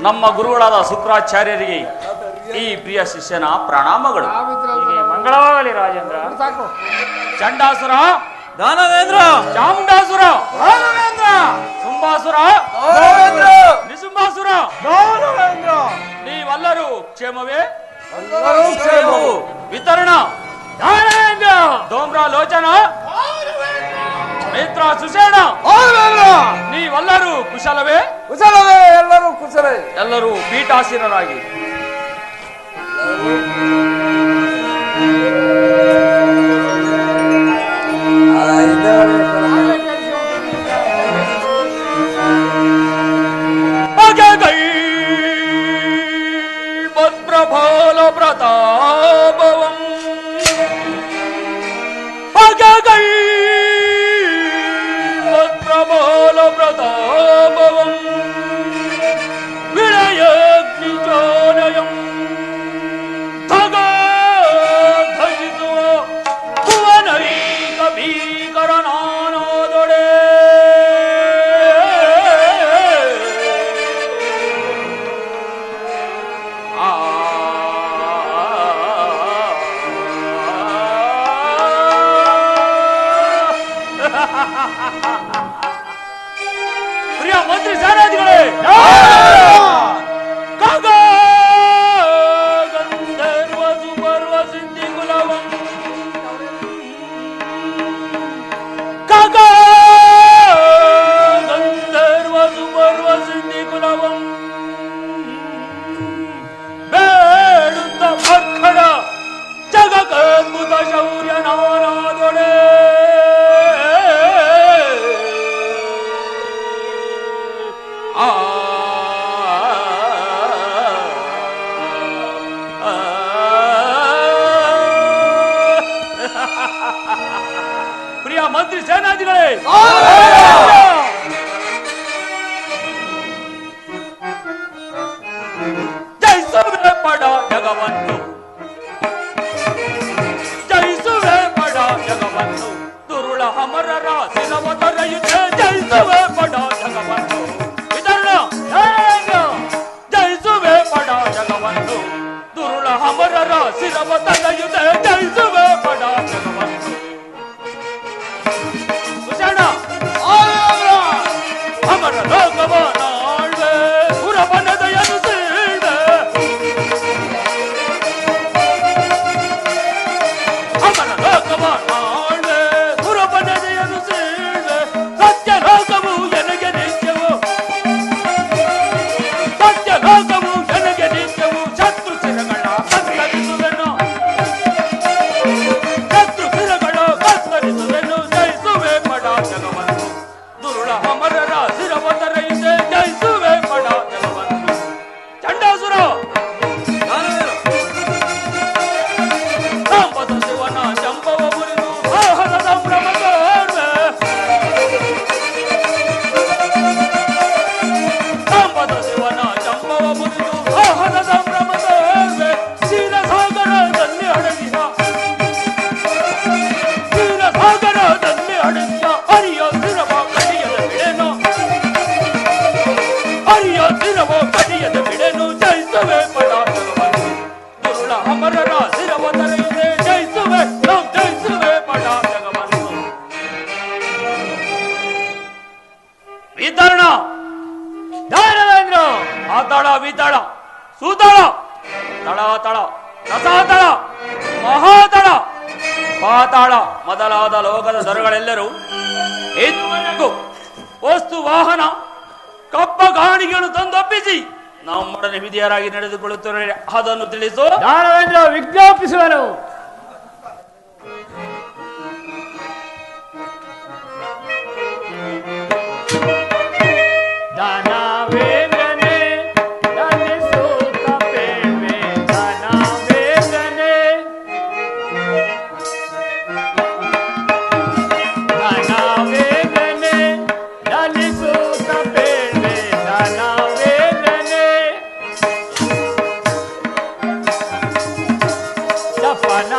ನಮ್ಮ ಗುರುಗಳಾದ ಶುಕ್ರಾಚಾರ್ಯರಿಗೆ ಈ ಪ್ರಿಯ ಶಿಷ್ಯನ ಪ್ರಣಾಮಗಳು. ಹೀಗೆ ಮಂಗಳವಾಗಲಿ ರಾಜೇಂದ್ರ. ಸಾಕು. ಚಂಡಾಸುರ, ದಾನವೇಂದ್ರ, ಚಾಮುಂಡಾಸುರ, ದಾನವೇಂದ್ರ, ಶುಂಭಾಸುರ, ದಾನವೇಂದ್ರ, ನಿಶುಂಭಾಸುರ, ದಾನವೇಂದ್ರ, ನೀವೆಲ್ಲರೂ ಕ್ಷೇಮವೇ? ಎಲ್ಲರೂ ಕ್ಷೇಮವು. ವಿತರಣ, ದಾನವೇಂದ್ರ, ಧೂಮ್ರಾಲೋಚನ, ಮಿತ್ರ ಸುಷೇಣ, ದಾನವೇಂದ್ರ, ನೀವೆಲ್ಲರೂ ಕುಶಲವೇ? ಕುಶಲವೇ, ಎಲ್ಲರೂ ಕುಶಲವೇ. ಎಲ್ಲರೂ ಪೀಠಾಸೀನರಾಗಿ. ಭದ್ರಫಲ ಪ್ರತಾಪವಂ ಭದ್ರಫಲ ಪ್ರತಾಪವಂ ವಿಳಯಗ್ನಿಜೋನಯಂ ಧಗಿಸುವ ಭುವನೈಕ ಭೀಕರನಾನೋದೊಡೆ ಪ್ರಿಯ ಮಂತ್ರಿ ಸೇನಾಧಿಗಳೇ, ಗಂಧರ್ವ ಸುಪರ್ವ ಸಿದ್ಧಿ ಕುಲವಂ ಗಂಧರ್ವ ಸುಪರ್ವ ಸಿದ್ಧಿ ಕುಲವಂ ಬೇಡುತ್ತ ಮಕ್ಕಳ ಜಗಕದ್ಭುತ ಶೌರ್ಯ ನಾರಾದೊಡೆ ಪ್ರಿಯ ಮಂತ್ರಿ ಸೇನಾಧಿಗಳೇ, ಜಯಿಸುವೆ ಪಡ ಜಗವನ್ನು, ಜಯಿಸುವೆ ಪಡ ಜಗವನ್ನು, ದುರುಳ ಅಮರರ ಸಿಲವ ತೊರೆಯುತ್ತೆ. ಜಯಿಸುವೆ ಪಡ ಜಗವನ್ನು, ವಿತರಣ, ಜಯಿಸುವೆ ಪಡ ಜಗವನ್ನು, ದುರುಳ ಅಮರರ ಸಿಲವ ತೊರೆಯುತ್ತೆ. ಜಯಿಸುವೆ ಪಡ ಜಗವನ್ನು. ಅಮರ ಲೋಕವನಾಳ್ವೆ ಪುರಬನದಯನು ಸೀಳ್ವೆ, ಅಮರ ಲೋಕವನಾಳ್ವೆ ಪುರಬನದಯನು ಸೀಳ್ವೆ. ಸತ್ಯ ಲೋಕವು ಎನಗೆ ನಿತ್ಯವು, ಸತ್ಯ ಲೋಕವು ಎನಗೆ ನಿತ್ಯವು. ಶತ್ರು ಶಿರಗಳ ಕತ್ತರಿಸುವೆನು, ಶತ್ರು ಶಿರಗಳ ಕತ್ತರಿಸುವೆನು. ಜಯಿಸುವೆ ಪಡ ಜಗವನ್ನು, ದುರುಳ ಅಮರರ ಶಿರವ ತೊರೆಯುತ್ತೆ. ಜಯಿಸುವೆ ಪಡ ಜಗವನ್ನು. ಚಂಡಾಸುರ, ಸಾಂಬದ ಶಿವನ ಚಂಪವ ಮುರಿದು ಆಹದ ಸಂಭ್ರಮ ತೋರ್ವೆ, ಸಾಂಬದ ಶಿವನ ಚಂಪವ ಮುರಿದು ಆಹದ ಸಂಭ್ರಮ ತೋರ್ವೆ. ಕ್ಷೀರಸಾಗರದಲ್ಲಿ ಅಡಗಿದ, ಕ್ಷೀರಸಾಗರದಲ್ಲಿ ಅಡಗಿದ ಹರಿಯ ಶಿರವ ಕಡಿಯದ ಬಿಡೆನು, ಹರಿಯ ಶಿರವ ಕಡಿಯದ ಬಿಡೆನು. ಜಯಿಸುವೆ ಪಡ ಜಗವನ್ನು, ದುರುಳ ಅಮರರ ಶಿರವ ತೊರೆಯುತ್ತೆ. ಜಯಿಸುವೆ, ನಾವು ಜಯಿಸುವೆ ಪಡ ಜಗವನ್ನು. ವಿತರಣ, ದಾನವೇಂದ್ರ, ಆತಳ ವಿತಳ ಸೂತಳ ತಳಾತಳ ರಸಾತಳ ಮಹಾತಳ ಪಾತಾಳ ಮೊದಲಾದ ಲೋಕದ ದೊರೆಗಳೆಲ್ಲರೂ ಇದುವರೆಗೂ ವಸ್ತು ವಾಹನ ಕಪ್ಪ ಗಾಣಿಗಳನ್ನು ತಂದೊಪ್ಪಿಸಿ ನಮ್ಮೊಡನೆ ವಿಧಿಯರಾಗಿ ನಡೆದುಕೊಳ್ಳುತ್ತಾರೆ. ಅದನ್ನು ತಿಳಿಸು. ದಾನವೇಂದ್ರ ವಿಜ್ಞಾಪಿಸುವನು. ದಾನವೇಂದ್ರನೇ ದಾನಿಸುತ್ತ ಬೇಡ್ವೆ, ದಾನವೇಂದ್ರನೇ, ದಾನವೇಂದ್ರನೇ ದಾನಿಸುತ್ತ ಬೇಡ್ವೆ, ದಾನವೇಂದ್ರನೇ. ಜಪನ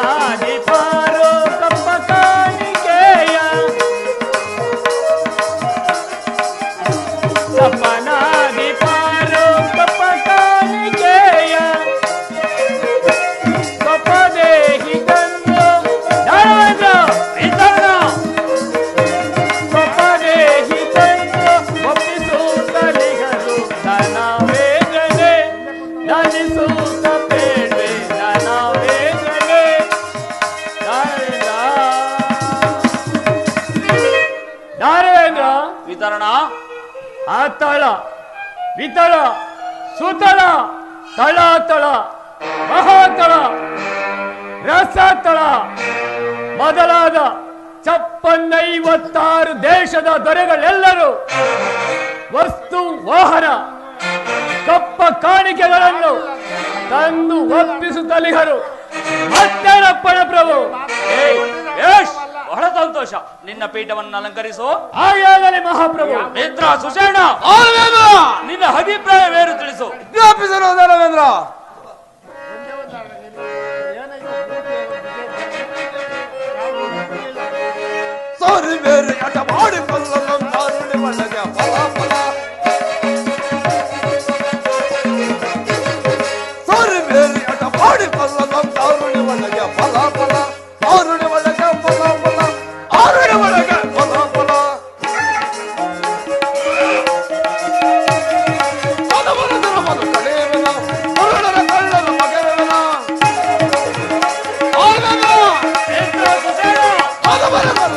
ವಿತಳ ವಿತಳ ಸುತಳ ತಳಾತಳ ಮಹಾತಳ ರಸತಳ ಮೊದಲಾದ 56 ದೇಶದ ದೊರೆಗಳೆಲ್ಲರೂ ವಸ್ತು ವಾಹನ ಕಪ್ಪ ಕಾಣಿಕೆಗಳನ್ನು ತಂದು ಒಪ್ಪಿಸುತ್ತಲಿಹರು. ಮತ್ತೇನಪ್ಪಣ ಪ್ರಭು? ಯಶ್, ಬಹಳ ಸಂತೋಷ. ನಿನ್ನ ಪೀಠವನ್ನು ಅಲಂಕರಿಸು. ಹಾಗಾಗಲಿ ಮಹಾಪ್ರಭು. ಮಿತ್ರ ಸುಷೇಣ, ನಿನ್ನ ಅಭಿಪ್ರಾಯವೇನು ತಿಳಿಸು. ವಿಜ್ಞಾಪಿಸಲು ದಾನವೇಂದ್ರ. ಸಾರಿ ಬೇರೆ ಆಟ ಮಾಡಿಕೊಳ್ಳಲು ದಾರುಣಿ ಒಳಗೆ ಫಲ ಫಲ. ಸಾರಿ ಬೇರೆ ಆಟ ಮಾಡಿಕೊಳ್ಳಲು ದಾರುಣಿ ಒಳಗೆ ಫಲ ಫಲ. ಆರುಣಿ ಒಳಗೆ ಫಲ ಫಲ. ಆರುಣಿ ಒಳಗೆ ಫಲ ಫಲ. ಮನವರದರ ಮನ ಕಡೆಯವೆನ, ಮರುಳರ ಕಳ್ಳರ ಮಗವೆನ. ಆರ್ವೆನ ಮಿತ್ರ ಸುಷೇಣ, ಮನವರ ಮನ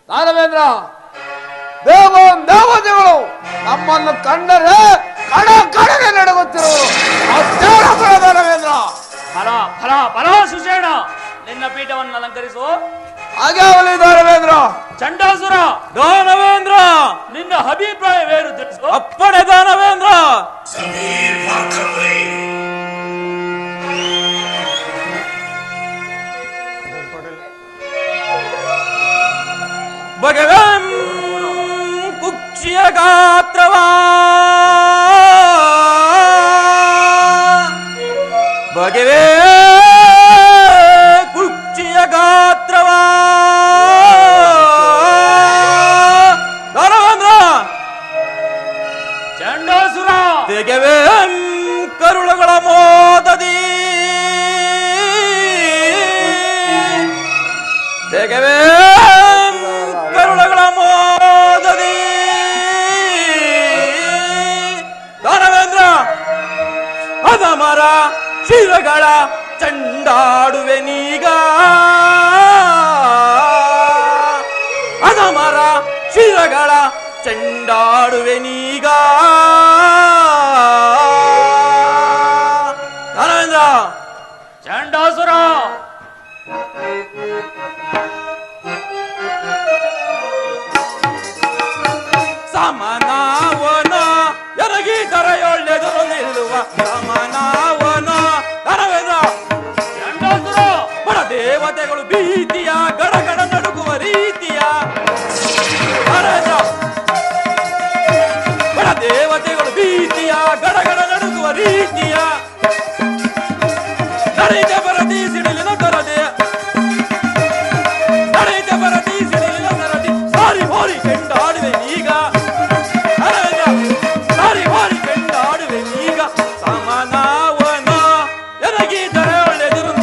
ದಾನವೇಂದ್ರ, ದೇವತೆಗಳು ನಮ್ಮನ್ನು ಕಂಡರೆ ಕಡ ಕಡೆಗೆ ನಡಗುತ್ತಿರುವರು. ದಾನವೇಂದ್ರ, ಫಲ ಫಲ ಫಲ ಸುಷೇಣ, ನಿನ್ನ ಪೀಠವನ್ನು ಅಲಂಕರಿಸು. ಹಾಗೆ ಅವಲಿ ದಾನವೇಂದ್ರ. ಚಂಡಾಸುರ, ದಾನವೇಂದ್ರ, ನಿನ್ನ ಅಭಿಪ್ರಾಯವೇನು ತಿಳಿಸು. ಅಪ್ಪಣೆ ದಾನವೇಂದ್ರ. ಭಗವನ್ ಕುಕ್ಷಿಯ ಗಾತ್ರವಾ ಭಗವೇ ಕುಕ್ಷಿಯ ಗಾತ್ರವಾ ದಾನವೇಂದ್ರ. ಚಂಡಾಸುರ, ತೆಗೆವೇ ಕರುಳುಗಳ ಮೋದದಿ ತೆಗೆವೇ ಕರುಳುಗಳ ಮೋದದಿ ದಾನವೇಂದ್ರ. ಅದಮರ ಶಿರಗಳ ಚಂಡಾಡುವೆ ನೀಗ ಅದಮರ ಶಿರಗಳ ಚಂಡಾಡುವೆ ನೀಗ ದಾನವೇಂದ್ರ. ಚಂಡಾಸುರ, ಸಮನಾವನ ಎರಗಿ ದರೆಯೊಳ್ಳೆದುರು ನಿಲ್ಲುವ ಸಮನಾವನ ದಾನವೇಂದ್ರ. ಚಂಡಾಸುರ, ಬಡ ದೇವತೆಗಳು ಭೀತಿಯ ಗಡಗಡ ನಡುಗುವ ರೀತಿಯ ದಾನವೇಂದ್ರ. ಬಡ ದೇವತೆಗಳು ಭೀತಿಯ ಗಡಗಡ ನಡುಗುವ ರೀತಿಯ ನಡೆದ ಬರದಿ ಸಿಡಿಲಿನ ತರದೆ ನಡೆದ ಬರದಿ ಸಿಡಿಲಿನ ತರದಿ ಸಾರಿ ಹೋರಿ ಕೆಂಡಾಡುವೆ ಈಗ ಸಾರಿ ಹೋರಿ ಕೆಂಡಾಡುವೆ ಈಗ ಸಮನಾವನ ಎನಗಿ ದರ ಒಳ್ಳೆದುರು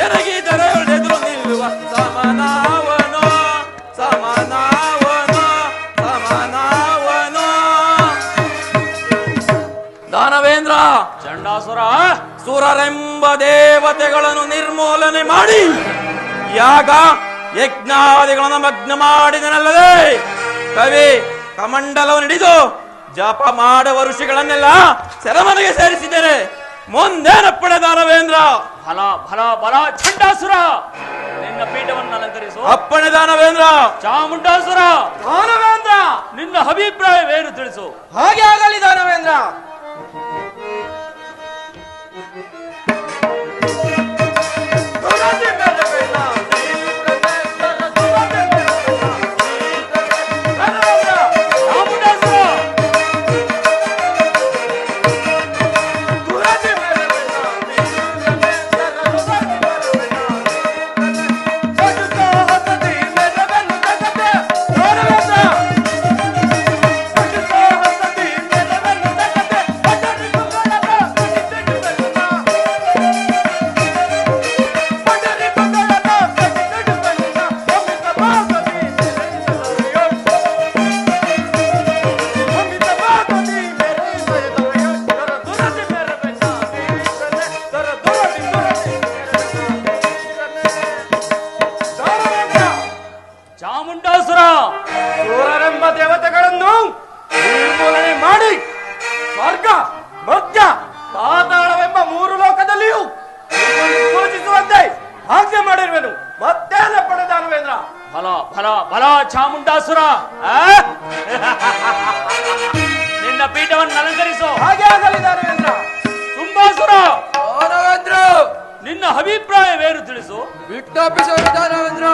ಎನಗಿ ದರ ಒಳ್ಳೆದುರು ನಿಲ್ಲುವ ಸಮನಾವನ ಸಮನಾವನ ಸಮನಾವನ ದಾನವೇಂದ್ರ. ಚಂಡಾಸುರ, ಸುರರೆಂಬ ದೇವತೆಗಳನ್ನು ನಿರ್ಮೂಲನೆ ಮಾಡಿ ಯಾಗ ಯಜ್ಞಾದಿಗಳನ್ನು ಮಗ್ನ ಮಾಡಿದನಲ್ಲದೆ ಕವಿ ಕಮಂಡಲವನ್ನು ಹಿಡಿದು ಜಪ ಮಾಡುವ ಋಷಿಗಳನ್ನೆಲ್ಲ ಸೆರೆಮನೆಗೆ ಸೇರಿಸಿದ್ದೇನೆ. ಮುಂದೇನಪ್ಪಣೆ ದಾನವೇಂದ್ರ. ಫಲ ಫಲ ಫಲ. ಚಂಡಾಸುರ, ನಿನ್ನ ಪೀಠವನ್ನು ಅಲಂಕರಿಸು. ಅಪ್ಪಣೆ ದಾನವೇಂದ್ರ. ಚಾಮುಂಡಾಸುರ, ದಾನವೇಂದ್ರ, ನಿನ್ನ ಅಭಿಪ್ರಾಯವೇನು ತಿಳಿಸು. ಹಾಗೆ ಆಗಲಿ ದಾನವೇಂದ್ರ. ಚಾಮುಂಡಾಸುರ, ಚಾಮುಂಡಾಸುರ ಸೂರರೆಂಬ ದೇವತೆಗಳನ್ನು ನಿರ್ಮೂಲನೆ ಮಾಡಿ ಸ್ವರ್ಗ ಮಧ್ಯ ಪಾತಾಳವೆಂಬ 3 ಲೋಕದಲ್ಲಿಯೂ ನಿಮ್ಮನ್ನು ಪೂಜಿಸುವಂತೆ ಆಜ್ಞೆ ಮಾಡಿರುವೆನು. ಮತ್ತೇನ ಪಡೆದ ದಾನವೇಂದ್ರ? ಫಲ ಫಲ ಫಲ ಚಾಮುಂಡಾಸುರ ಆ? ನಿನ್ನ ಪೀಠವನ್ನು ಅಲಂಕರಿಸು. ಹಾಗೆ ಆಗಲಿ ದಾನವೇಂದ್ರ. ಶುಂಭಾಸುರ ದಾನವೇಂದ್ರ ನಿನ್ನ ಅಭಿಪ್ರಾಯವೇನು ತಿಳಿಸು. ವಿಜ್ಞಾಪಿಸುವ ದಾನವೇಂದ್ರ.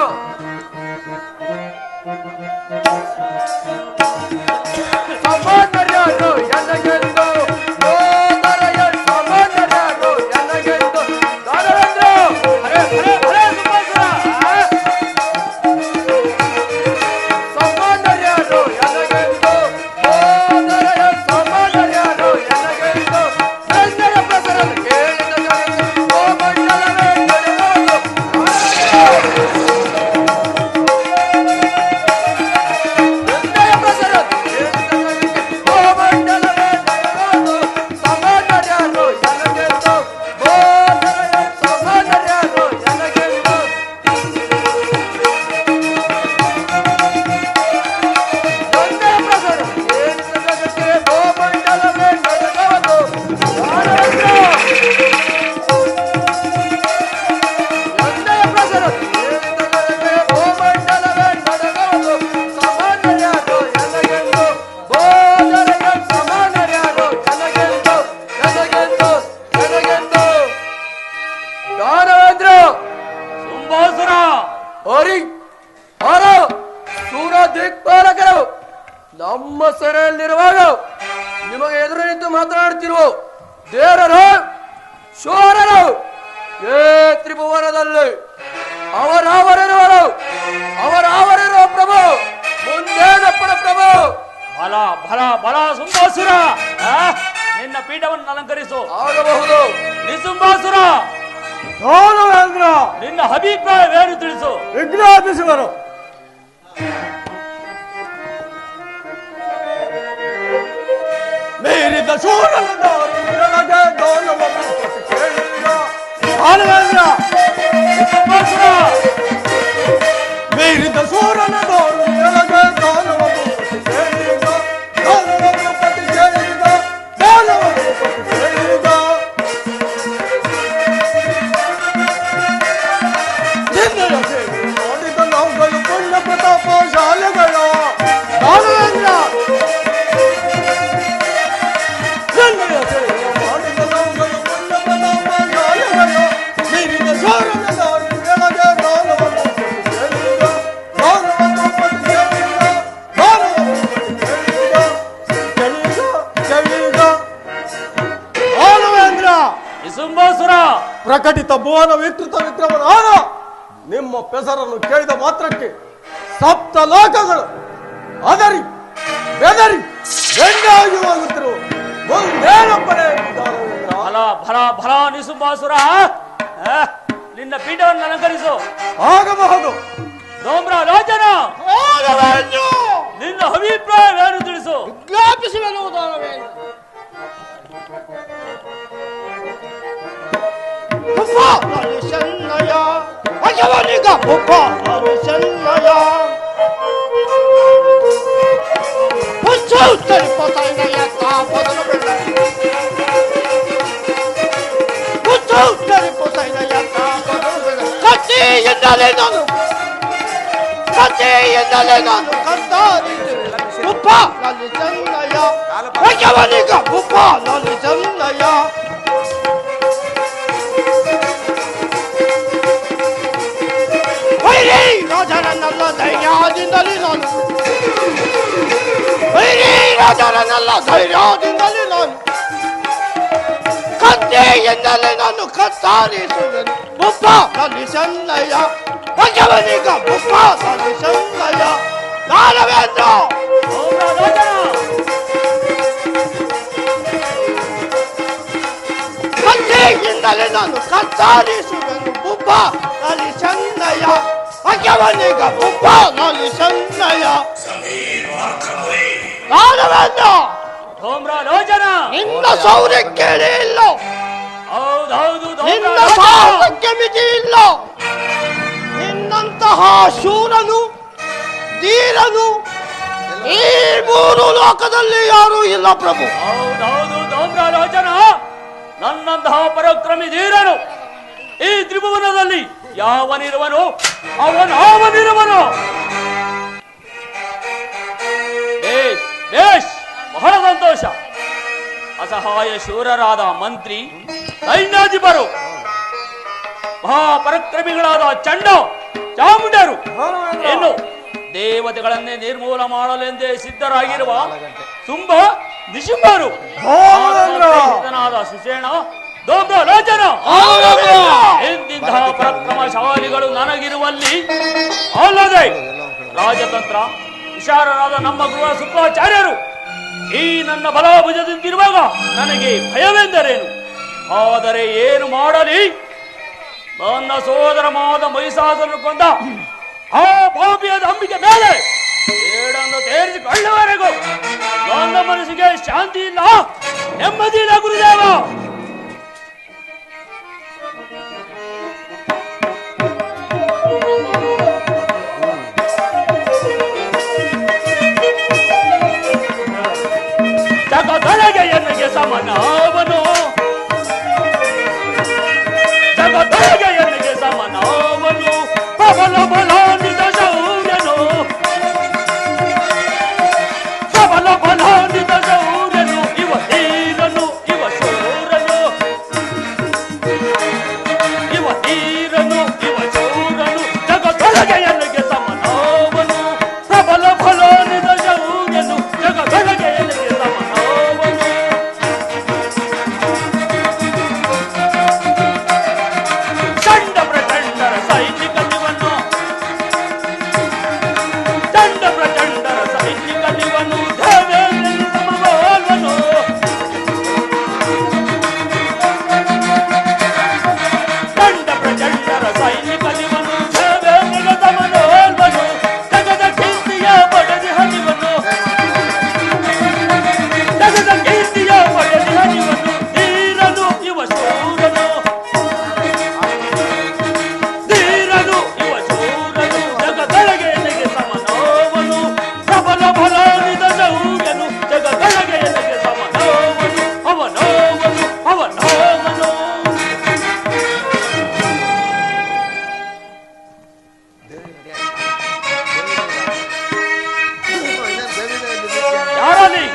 ಸಮಾನರ್ಯಾರು ಎನಗೆಂದು ಸೋದರಯ ಸಮಾನರ್ಯಾರು ಎನಗೆಂದು ದಾನವೇಂದ್ರ. ಅರೆ, ಅರೆ, ಅರೆ, ಶುಂಭಾಸುರ ಆ? ಸಮಾನರ್ಯಾರು ಎನಗೆಂದು ಸೋದರಯ ಸಮಾನರ್ಯಾರು ಎನಗೆಂದು ಸೈನ್ಯದ ಪ್ರಸರನ್ನು ಕೇಳಿದ ಜನರು ಗೋಮಂಡಲವೇ ನಡೆಯೋದು. ಸೈನ್ಯದ ಪ್ರಸರನ್ನು ಕೇಳಿದ ಜನರಿಗೆ ಗೋಮಂಡಲವೇ ನಡೆಯೋದು. ಸಮಾನರ್ಯಾರು ಎನಗೆಂದು ಸೋದರಯ ಸಮಾನರ್ಯಾರು ಎನಗೆಂದು ತಂದೆಯ ಪ್ರಸರ ಕೇಳಿದ ಜಗತ್ತಿಗೆ ಗೋಮಂಡಲವೇ ನಡೆದವನು. ತಂದೆಯ ಪ್ರಸರ ಕೇಳಿದ ಜಗತ್ತಿಗೆ ಗೋಮಂಡಲವೇ ನಡೆದವನು. ಸಮಾನರ್ಯಾರು ಎನಗೆಂದು ಬೋಧನೆಯ ಸಮಾನರ್ಯಾರು ಎನಗೆಂದು ಎನಗೆಂದು ಎನಗೆಂದು ದಾನವೇಂದ್ರ. ಶುಂಭಾಸುರ ಹರಿ ಹರ ಸೂರ ದಿಕ್ಪಾಲಕರು ನಮ್ಮ ಸೆರೆಯಲ್ಲಿರುವಾಗ ನಿಮಗೆ ಎದುರು ನಿಂತು ಮಾತನಾಡುತ್ತಿರುವ ದೇವರರು ಶೂರರು ಏ ತ್ರಿಭುವನದಲ್ಲಿ ಅವರಾವರಿರುವರು. ಅವರಾವರಿರುವ ಪ್ರಭು ಮುಂದೇನಪ್ಪನ ಪ್ರಭು. ಬಲ ಬಲ ಬಲ ಶುಂಭಾಸುರ ಆ? ನಿನ್ನ ಪೀಠವನ್ನು ಅಲಂಕರಿಸು. ಆಗಬಹುದು. ನಿಶುಂಭಾಸುರ ದಾನವೇಂದ್ರ ನಿನ್ನ ಅಭಿಪ್ರಾಯವೇನು ತಿಳಿಸು. ವಿಜ್ಞಾಪಿಸುವರು. ಮೀರಿದ ಶೂರನ ದಾರುಣಗೆ ದಾನವನ್ನು ಕೊಟ್ಟು ಕೇಳಿದ ದಾನವೇಂದ್ರ ಶುಂಭಾಸುರ ಮೀರಿದ ಶೂರನ ದಾರುಣಗೆ ದಾನವನ್ನು ಕೊಟ್ಟು ಕೇಳಿದ ದಾನವನ್ನು ಕೊಟ್ಟು ಕೇಳಿದ ದಾನವನ್ನು ಕೊಟ್ಟು ಕೇಳಿದ ನಿನ್ನೆಯ ಸೇವೆ ನೋಡಿದ ನಾವುಗಳು ಪುಣ್ಯ ಪ್ರತಾಪ ಶಾಲೆಗಳ ದಾನವೇಂದ್ರ ನಿನ್ನೆಯ ಸೇವೆ ಮಾಡಿದ ನಾವುಗಳು ಪುಣ್ಯ ಪ್ರತಾಪ ಶಾಲೆಗಳ ಮೀರಿದ ಶೂರನ ದಾರುಣಗೆ ದಾನವನ್ನು ಕೊಟ್ಟು ಕೇಳಿದ ದಾನವನ್ನು ಕೊಟ್ಟು ಕೇಳಿದ ದಾನವನ್ನು ಕೊಟ್ಟು ಕೇಳಿದ ಕೇಳಿದ ದಾನವೇಂದ್ರ ನಿಶುಂಭಾಸುರ ಪ್ರಕಟಿತ ಭುವನ ವಿಕೃತ ವಿಕ್ರಮನಾದ ನಿಮ್ಮ ಪೆಸರನ್ನು ಕೇಳಿದ ಮಾತ್ರಕ್ಕೆ ಸಪ್ತ ಲೋಕಗಳು ಅದರಿ ಬೆದರಿ ಬೆಂಡಾಗಿ ಹೋಗುತ್ತಿರುವ ಮುಂದೇನಪ್ಪನೇ ದಾನವೇಂದ್ರ. ಬಲ ಬಲ ಬಲ ನಿಶುಂಭಾಸುರ ಆ? ನಿನ್ನ ಪೀಠವನ್ನು ಅಲಂಕರಿಸು. ಆಗಬಹುದು. ಧೂಮ್ರ ಲೋಚನ ನಿನ್ನ ಅಭಿಪ್ರಾಯವೇನು ತಿಳಿಸು. ವಿಜ್ಞಾಪಿಸುವೆನು ದಾನವೇಂದ್ರ. ಚೆನ್ನಯ ಭಗವನಿಗ ಚೆನ್ನಯ ಕಥೆಯಿಂದಲೇ ನಾನು ಉಪ್ಪ ನಲ್ಲಿ ಚೆನ್ನಯ ಭಗವನಿಗ ಉಪ್ಪ ನಲ್ಲಿ ಚೆನ್ನಯ ವೈರಿ ರಾಜರನ್ನೆಲ್ಲ ಧೈರ್ಯದಿಂದಲೇ ನಾನು ವೈರಿ ರಾಜರನ್ನೆಲ್ಲ ಧೈರ್ಯದಿಂದಲೇ ನಾನು ಕತ್ತೆಯಿಂದಲೇ ನಾನು ಕತ್ತಾರಿಸುವೆನು. ಬುಪ್ಪ ನಲ್ಲಿ ಚೆನ್ನಯ್ಯ ಭಗವನಿಗ ಬುಪ್ಪ ನಲ್ಲಿ ಚೆನ್ನಯ್ಯ ದಾನವೇಂದ್ರ ಧೂಮ್ರ ಲೋಚನ ಕತ್ತೆಯಿಂದಲೇ ನಾನು ಕತ್ತಾರಿಸುವೆನು. ಬುಪ್ಪ ನಲ್ಲಿ ಚೆನ್ನಯ್ಯ ಭಗವನಿಗ ಬುಪ್ಪ ನಲ್ಲಿ ಚೆನ್ನಯ್ಯ ದಾನವೇಂದ್ರ ಧೂಮ್ರ ಲೋಚನ ನಿನ್ನ ಶೌರ್ಯಕ್ಕೆ ಇಲ್ಲ, ಹೌದೌದು ಧೂಮ್ರ ನಿನ್ನ ಲೋಚನ ಸಾಹಸಕ್ಕೆ ಮಿತಿ ಇಲ್ಲ. ನಿನ್ನಂತಹ ಶೂರನು ಧೀರನು ಈ ಮೂರು ಲೋಕದಲ್ಲಿ ಯಾರೂ ಇಲ್ಲ ಪ್ರಭು. ಹೌದೌದು ಧೌಮ್ರಲೋಚನ, ನನ್ನಂತಹ ಪರಾಕ್ರಮಿ ಧೀರನು ಈ ತ್ರಿಭುವನದಲ್ಲಿ ಯಾವನಿರುವನು ಅವನಿರುವನು. ಬೇಷ್ ಬೇಷ್, ಬಹಳ ಸಂತೋಷ. ಅಸಹಾಯ ಶೂರರಾದ ಮಂತ್ರಿ, ಸೈನ್ಯಾಧಿಪರು, ಮಹಾಪರಾಕ್ರಮಿಗಳಾದ ಚಂಡ ಚಾಮುಂಡರು, ಏನು ದೇವತೆಗಳನ್ನೇ ನಿರ್ಮೂಲ ಮಾಡಲೆಂದೇ ಸಿದ್ಧರಾಗಿರುವ ತುಂಬಾ ನಿಶುಂಭರು, ಸುಷೇಣ, ದೋಮ್ರಲೋಚನ, ಎಂತಿಂತಹ ಪರಾಕ್ರಮಶಾಲಿಗಳು ನನಗಿರುವಲ್ಲಿ ಅಲ್ಲದೆ ರಾಜತಂತ್ರ ವಿಶಾರರಾದ ನಮ್ಮ ಗೃಹ ಶುಕ್ರಾಚಾರ್ಯರು ಈ ನನ್ನ ಬಲಭುಜದಿಂದಿರುವಾಗ ನನಗೆ ಭಯವೆಂದರೇನು? ಆದರೆ ಏನು ಮಾಡಲಿ? ನನ್ನ ಸೋದರ ಮಾದ ಮಹಿಷಾಸುರನು ಕೊಂದ ಆ ಪಾಪಿಯಾದ ಅಂಬಿಕೆ ಮೇಲೆ ಏಡನ್ನು ತೀರಿಸಿಕೊಳ್ಳುವವರೆಗೂ ನನ್ನ ಮನಸ್ಸಿಗೆ ಶಾಂತಿ ಇಲ್ಲ, ನೆಮ್ಮದಿ ಇಲ್ಲ ಗುರುದೇವ. ಜಗದೊಳಗೆ ಎನಗೆ ಸಮನಾವನು, ಜಗದೊಳಗೆ ಎನಗೆ ಸಮನಾವನು, ಪ್ರಬಲ ಬಲಾನ್ವಿತ ಶೌರ್ಯನು, ಪ್ರಬಲ ಬಲಾನ್ವಿತ ಶೌರ್ಯನು, ಇವ ಧೀರನು ಇವ ಶೂರನು, ಇವ ಧೀರನು ಇವ ಶೂರನು, ಜಗದೊಳಗೆ ಎನಗೆ ಸಮನಾವನು, ಪ್ರಬಲ ಬಲಾನ್ವಿತ ಶೌರ್ಯನು, ಜಗದೊಳಗೆ ಎನಗೆ ಸಮನಾವನು. ಚಂಡ ಪ್ರಚಂಡರ ಸೈನಿಕನಿವನು, ಚಂಡ ಪ್ರಚಂಡರ ಸೈನಿಕನಿವನು, ದೇವೇಂದ್ರನ ಸಮಬಾಲ್ವನು, ಚಂಡ ಪ್ರಚಂಡರ ಸೈನಿಕನಿವನು, ದೇವೇಂದ್ರನ ಸಮಬಾಲ್ವನು, ಜಗದ ಕೀರ್ತಿಯ ಪಡೆದಿ ಹನಿವನು, ಜಗದ ಕೀರ್ತಿಯ ಪಡೆದಿ ಹನಿವನು, ಧೀರನು ಇವ ಶೂರನು, ಧೀರನು ಇವ ಶೂರನು, ಜಗದೊಳಗೆ ಎನಗೆ ಸಮನಾವನು, ಪ್ರಬಲ ಬಲಾನ್ವಿತ ಶೌರ್ಯನು, ಜಗದೊಳಗೆ ಎನಗೆ ಸಮನಾವನು, ಅವನಾವನು ಅವನಾವನು. ಯಾರಲ್ಲಿ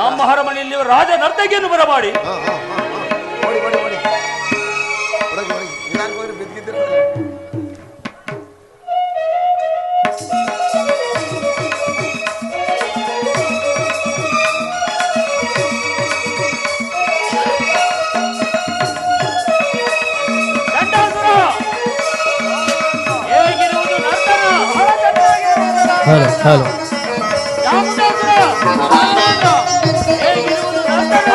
ನಮ್ಮ ಅರಮನೆಯಲ್ಲಿ ರಾಜ ನರ್ತಕಿಯನ್ನು ಬರಮಾಡಿ ಗಂಡಾಸುರ, ಹೇಗಿರುವುದು ನರ್ತನ? ಚಾಮುಂಡೇಶ್ವರ, ಹೇಗಿರುವುದು ನರ್ತನ?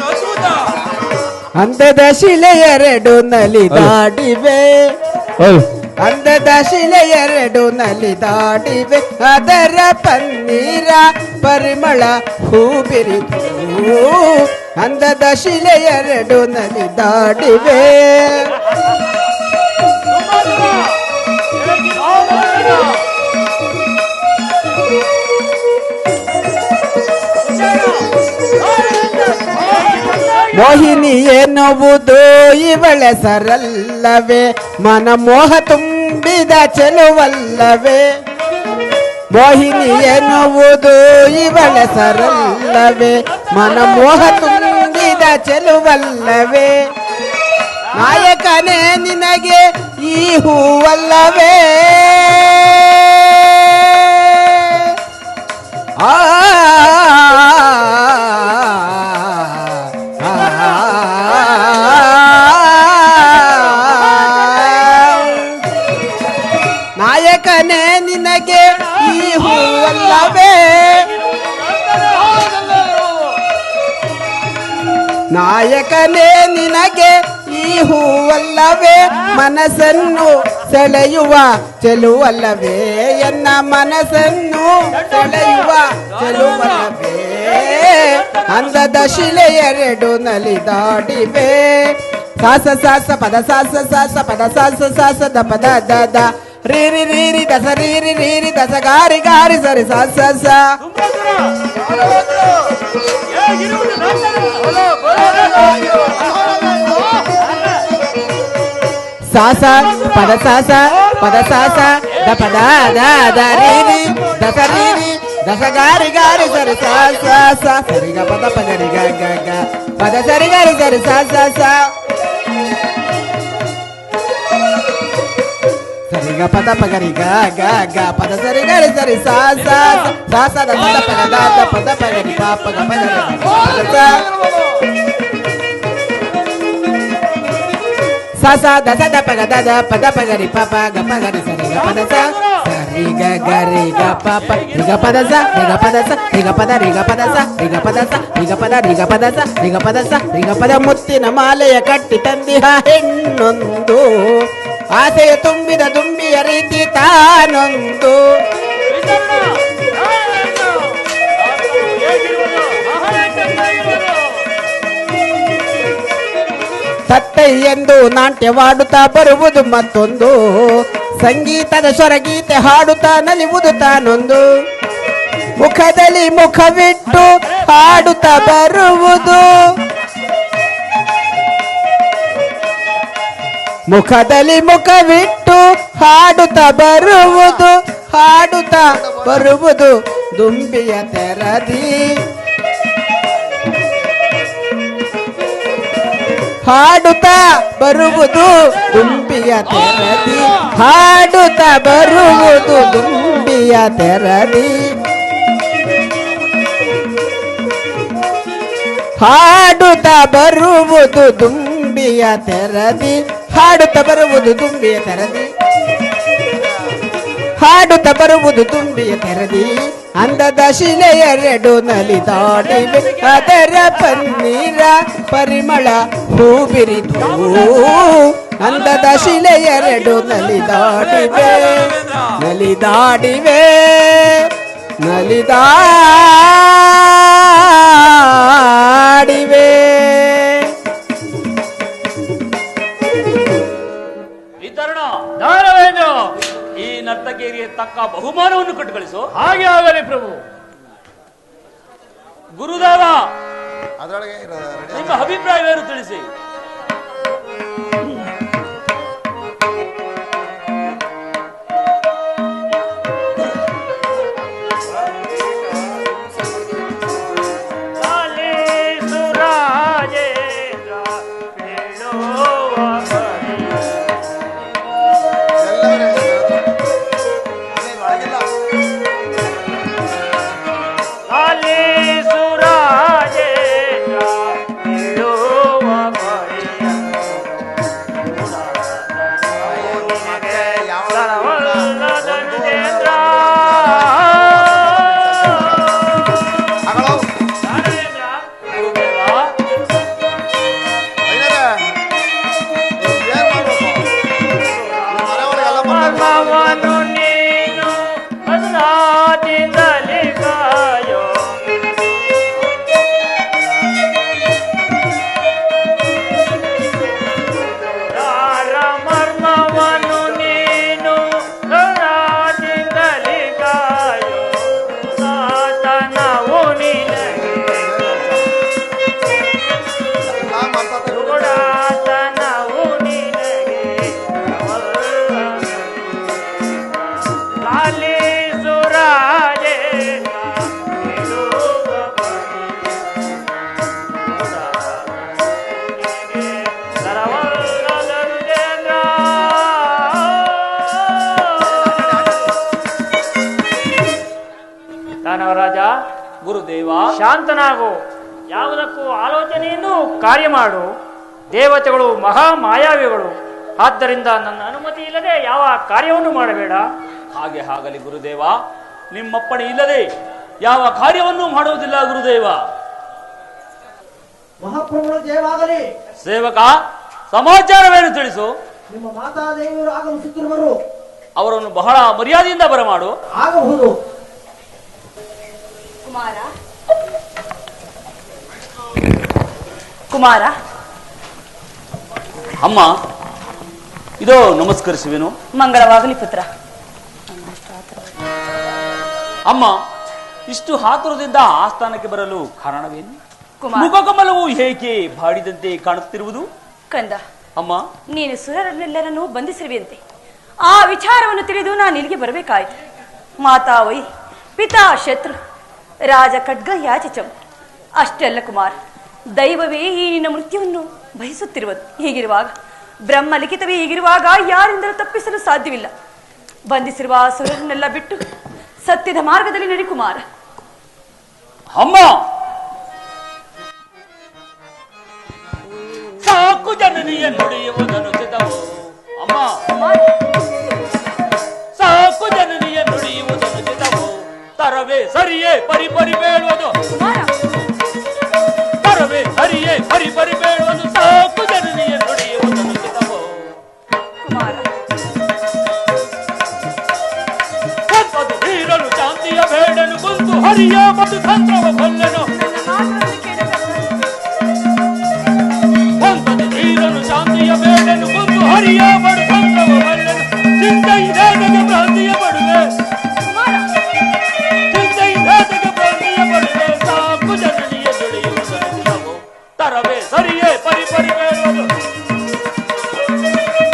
ಅದ್ಭುತ. ಅಂದದ ಶಿಲೆ ಎರಡು ನಲಿದಾಡಿವೆ, ಅಂದದ ಶಿಲೆ ಎರಡು ನಲಿದಾಡಿವೆ, ಅದರ ಪನ್ನೀರ ಪರಿಮಳ ಹೂ ಬಿರಿದು, ಅಂದದ ಶಿಲೆ ಎರಡು ನಲಿದಾಡಿವೆ. ಮೋಹಿನಿ ಎನ್ನುವುದು ಇವಳೆ ಸರಲ್ಲವೇ, ಮನಮೋಹ ತುಂಬಿದ ಚೆಲುವಲ್ಲವೇ, ಮೋಹಿನಿ ಎನ್ನುವುದು ಇವಳೆ ಸರಲ್ಲವೇ, ಮನಮೋಹ ತುಂಬಿದ ಚೆಲುವಲ್ಲವೇ, ನಾಯಕನೇ ನಿನಗೆ ಈ ಹೂವಲ್ಲವೇ, ಆ ನಾಯಕನೇ ನಿನಗೆ ಈ ಹೂವಲ್ಲವೇ, ನಾಯಕನೇ ನಿನಗೆ ಈ ಹೂವಲ್ಲವೇ, ಮನಸ್ಸನ್ನು ಸೆಳೆಯುವ ಚೆಲುವಲ್ಲವೇ, ಎನ್ನ ಮನಸ್ಸನ್ನು ಸೆಳೆಯುವ ಚೆಲುವಲ್ಲವೇ, ಅಂದದ ಶಿಲೆ ಎರಡು ನಲಿದಾಡಿವೆ, ಸಾಸ ಸಾಸ ಪದ ಸಾಸ ಸಾಸ ಪದ ಸಾಸ ಸಾಸ ದ ಪದ ದ ದ, ರೀರಿ ರೀರಿ ದಸ ರೀರಿ ರೀರಿ ದಸ ಗಾರಿ ಗಾರಿ ಸರಿ ಸ ಸ ಸ ಸಾಸ ಪದ ಸಾಸ ಪದ ಸಾಸ ದ ಪದ ದ ದ ರೀರಿ ದಸ ರೀರಿ ದಸ ಗಾರಿ ಗಾರಿ ಸರಿ ಸ ಸ ಸ ಸರಿಗ ಪದ ಪದರಿ ಗ ಗ ಗ ಪದ ಸರಿ ಗಾರಿ ಸರಿ ಸ ಸ ಸ ಸರಿಗ ಪದ ಪಗರಿ ಗ ಗ ಗ ಪದ ಸರಿ ಗಾರಿ ಸರಿ ಸ ಸ ಸ ಸ ದ ಪದ ಪದ ದ ದ ಪದ ಪಗರಿ ಪ ಪದ ಪಗರಿ ಸ ಸ ದ ಸ ದ ಪಗ ದ ದ ಪದ ಪಗರಿ ಪ ಪ ಗ ಪಗರಿ ಸರಿ ಗ ಪದ ಸ ಸರಿ ಗ ಗ ರಿ ಗ ಪ ಪ ರಿ ಗ ಪದ ಸ ರಿ ಗ ಪದ ಸ ರಿ ಗ ಪದ ರಿ ಗ ಪದ ಸ ರಿ ಗ ಪದ ಸ ರಿ ಗ ಪದ ರಿ ಗ ಪದ ಸ ರಿ ಗ ಪದ ಸ ರಿ ಗ ಪದ ಮುತ್ತಿನ ಮಾಲೆಯ ಕಟ್ಟಿ ತಂದಿಹ ಹೆಣ್ಣೊಂದು ಆಸೆಯ ತುಂಬಿದ ದುಂಬಿಯ ರೀತಿ ತಾನೊಂದು ತತ್ತೈ ಎಂದು ನಾಟ್ಯವಾಡುತ್ತಾ ಬರುವುದು ಮತ್ತೊಂದು ಸಂಗೀತದ ಸ್ವರಗೀತೆ ಹಾಡುತ್ತಾ ನಲಿವುದು ತಾನೊಂದು ಮುಖದಲ್ಲಿ ಮುಖವಿಟ್ಟು ಹಾಡುತ್ತಾ ಬರುವುದು ಮುಖದಲ್ಲಿ ಮುಖವಿಟ್ಟು ಹಾಡುತ್ತಾ ಬರುವುದು ಹಾಡುತ್ತಾ ಬರುವುದು ದುಂಬಿಯ ತೆರದಿ ಹಾಡುತ್ತಾ ಬರುವುದು ದುಂಬಿಯ ತೆರದಿ ಹಾಡುತ್ತಾ ಬರುವುದು ದುಂಬಿಯ ತೆರದಿ ಹಾಡುತ್ತಾ ಬರುವುದು ದುಂಬಿಯ ತೆರದಿ ಹಾಡುತ್ತಾ ಬರುವುದು ದುಂಬಿಯ ತೆರದಿ ಹಾಡುತ್ತಾ ಬರುವುದು ತುಂಬಿಯ ತೆರದಿ ಅಂದದ ಶಿಲೆಯರೆಡು ನಲಿದಾಡಿವೆ ಅದರ ಪನ್ನೀರ ಪರಿಮಳ ಹೂಬಿರಿದು ಅಂದದ ಶಿಲೆಯರೆಡು ನಲಿದಾಡಿವೆ ನಲಿದಾಡಿವೆ ನಲಿದಾಡಿವೆ ದಾನವೇಂದ್ರ ಈ ನರ್ತಕಿಯರಿಗೆ ತಕ್ಕ ಬಹುಮಾನವನ್ನು ಕೊಟ್ಟು ಕಳಿಸು. ಹಾಗೆ ಆಗಲಿ ಪ್ರಭು. ಗುರುದೇವ, ಅದರೊಳಗೆ ನಿಮ್ಮ ಅಭಿಪ್ರಾಯವೇನು ತಿಳಿಸಿ. ದಾನವರಾಜ, ಗುರುದೇವ, ಶಾಂತನಾಗು. ಯಾವುದಕ್ಕೂ ಆಲೋಚನೆಯನ್ನು ಕಾರ್ಯ ಮಾಡು. ದೇವತೆಗಳು ಮಹಾ ಮಾಯಾವಿಗಳು. ಆದ್ದರಿಂದ ನನ್ನ ಅನುಮತಿ ಇಲ್ಲದೆ ಯಾವ ಕಾರ್ಯವನ್ನು ಮಾಡಬೇಡ. ಹಾಗೆ ಆಗಲಿ ಗುರುದೇವ. ನಿಮ್ಮಪ್ಪಣೆ ಇಲ್ಲದೆ ಯಾವ ಕಾರ್ಯವನ್ನು ಮಾಡುವುದಿಲ್ಲ ಗುರುದೇವ. ಮಹಾಪ್ರಭುಗಳ ಜಯವಾಗಲಿ. ಸೇವಕ, ಸಮಾಚಾರವೇನು ತಿಳಿಸು. ನಿಮ್ಮ ಮಾತಾದೇವಿಯರು ಆಗಮಿಸುತ್ತಿರುವರು. ಅವರನ್ನು ಬಹಳ ಮರ್ಯಾದೆಯಿಂದ ಬರಮಾಡು. ಆಗಬಹುದು. ಕುಮಾರ, ಅಮ್ಮ, ಇದೋ ನಮಸ್ಕರಿಸುವೆನು. ಮಂಗಳವಾಗಲಿ ಪುತ್ರ. ಅಮ್ಮ, ಇಷ್ಟು ಆತುರದಿಂದ ಆಸ್ಥಾನಕ್ಕೆ ಬರಲು ಕಾರಣವೇನು? ಕುಮಾರ, ಮುಖಕಮಲವು ಹೇಗೆ ಬಾಡಿದಂತೆ ಕಾಣುತ್ತಿರುವುದು? ಕಂದ, ಅಮ್ಮ, ನೀನು ಸುರರನ್ನೆಲ್ಲರನ್ನೂ ಬಂಧಿಸಿರುವೆಯಂತೆ. ಆ ವಿಚಾರವನ್ನು ತಿಳಿದು ನಾನು ಇಲ್ಲಿಗೆ ಬರಬೇಕಾಯಿತು. ಮಾತಾ ವೈ, ಪಿತಾ ಶತ್ರು, ರಾಜ ಖಡ್ಗ ಯಾಚಚಂ. ಅಷ್ಟೆಲ್ಲ ಕುಮಾರ್, ದೈವವೇ ಈ ನಿನ್ನ ಮೃತ್ಯುವನ್ನು ಬಯಸುತ್ತಿರುವುದು. ಹೀಗಿರುವಾಗ, ಬ್ರಹ್ಮ ಲಿಖಿತವೇ ಹೀಗಿರುವಾಗ ಯಾರಿಂದಲೂ ತಪ್ಪಿಸಲು ಸಾಧ್ಯವಿಲ್ಲ. ಬಂಧಿಸಿರುವ ಸುರರನ್ನೆಲ್ಲ ಬಿಟ್ಟು ಸತ್ಯದ ಮಾರ್ಗದಲ್ಲಿ ನಡಿ ಕುಮಾರ. ಅಮ್ಮ, ಸಾಕು ಜನನಿಯ ನುಡಿಯುವುದನ್ನು ಚಿತವೋ. ಅಮ್ಮ, ಸಾಕು ಜನನಿಯ ನುಡಿಯುವುದನ್ನು ಚಿತವೋ. ತರವೇ ಸರಿಯೇ ಪರಿ ಪರಿ ಬೇಡುವುದು. ತರವೇ ಸರಿಯೇ ಪರಿ ಪರಿ ಬೇಡುವುದು. ಸಾಕು ಜನನಿಯ ನುಡಿಯುವುದನ್ನು ಚಿತವೋ. ಕುಮಾರ, ಧೀರನು ಶಾಂತಿಯ ಬೇಡನು ಕುಂತು ಹರಿಯ ಮಧು ತಂತ್ರವ ಕೊಲ್ಲನು. ಧೀರನು ಶಾಂತಿಯ ಬೇಡನು ಕುಂತು ಹರಿಯ ಮಧು ತಂತ್ರವ ಕೊಲ್ಲನು. ಚಿಂತೆ ಇದೆ ಭ್ರಾಂತಿಯ ಪಡುವೆ. ಚಿಂತೆ ಇದೆ ಭ್ರಾಂತಿಯ ಪಡುವೆ. ಸಾಕು ಜನನಿಯ ನುಡಿಯುವುದನ್ನು ತರವೇ ಸರಿಯೇ ಪರಿ ಪರಿ ಬೇಡುವುದು.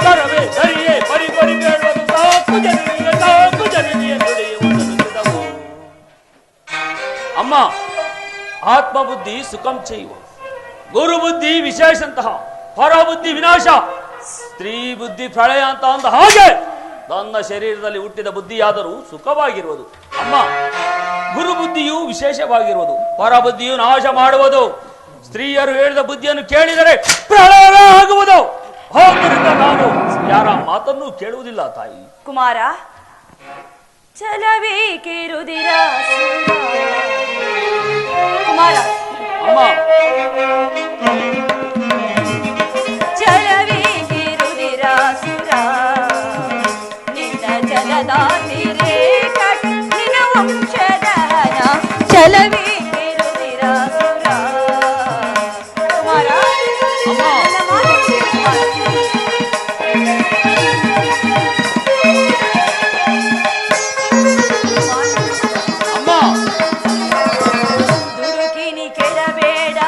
ತರವೇ ಸರಿಯೇ ಪರಿ ಪರಿ ಬೇಡುವುದು. ಸಾಕು ಜನನಿಯ ನುಡಿಯುವುದನ್ನು ಚಿತವೋ. ಅಮ್ಮ, ಆತ್ಮಬುದ್ಧಿ ಸುಖಂ ಚೈವ, ಗುರುಬುದ್ಧಿ ವಿಶೇಷಂತಹ, ಪರಬುದ್ಧಿ ವಿನಾಶ, ಸ್ತ್ರೀ ಬುದ್ಧಿ ಪ್ರಳಯ ಅಂತ ಅಂದ ಹಾಗೆ ನನ್ನ ಶರೀರದಲ್ಲಿ ಹುಟ್ಟಿದ ಬುದ್ಧಿಯಾದರೂ ಸುಖವಾಗಿರುವುದು. ಅಮ್ಮ, ಗುರುಬುದ್ಧಿಯು ವಿಶೇಷವಾಗಿರುವುದು, ಪರಬುದ್ಧಿಯು ನಾಶ ಮಾಡುವುದು. ಸ್ತ್ರೀಯರು ಹೇಳಿದ ಬುದ್ಧಿಯನ್ನು ಕೇಳಿದರೆ ಪ್ರಳಯವೇ ಆಗುವುದು. ಆದ್ದರಿಂದ ನಾನು ಯಾರ ಮಾತನ್ನು ಕೇಳುವುದಿಲ್ಲ ತಾಯಿ. ಕುಮಾರ, ಚಲಬೇಕಿರುದಿರ ಕುಮಾರ. ಅಮ್ಮ, ಚಲಬೇಕಿರುದಿರ ಸುರ ನಿನ್ನ ಜಲದಾತಿರೇ ಕಟ ನಿನ್ನ ವಂಶದಹನ. ಚಲಬೇಕಿರುದಿರ ಸುರ ಕುಮಾರ. ನನ್ನ ಮಾತು ಕೇಳು ಕುಮಾರ. ದುಡುಕಿನಿ ಕೆಡಬೇಡ,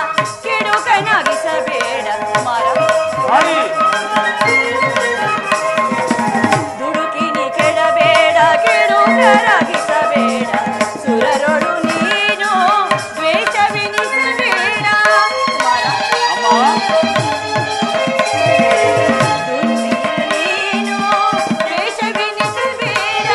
ಕೆಡುಕನಾಗಿಸಬೇಡ ಕುಮಾರ. ದುಡುಕಿನಿ ಕೆಡಬೇಡ, ಕೆಡುಕರಾಗಿಸಬೇಡ. ಸುರರೊಳು ನೀನು ದ್ವೇಷವೆನಿಸಬೇಡ ಕುಮಾರ. ನೀನು ದ್ವೇಷವೆನಿಸಬೇಡ.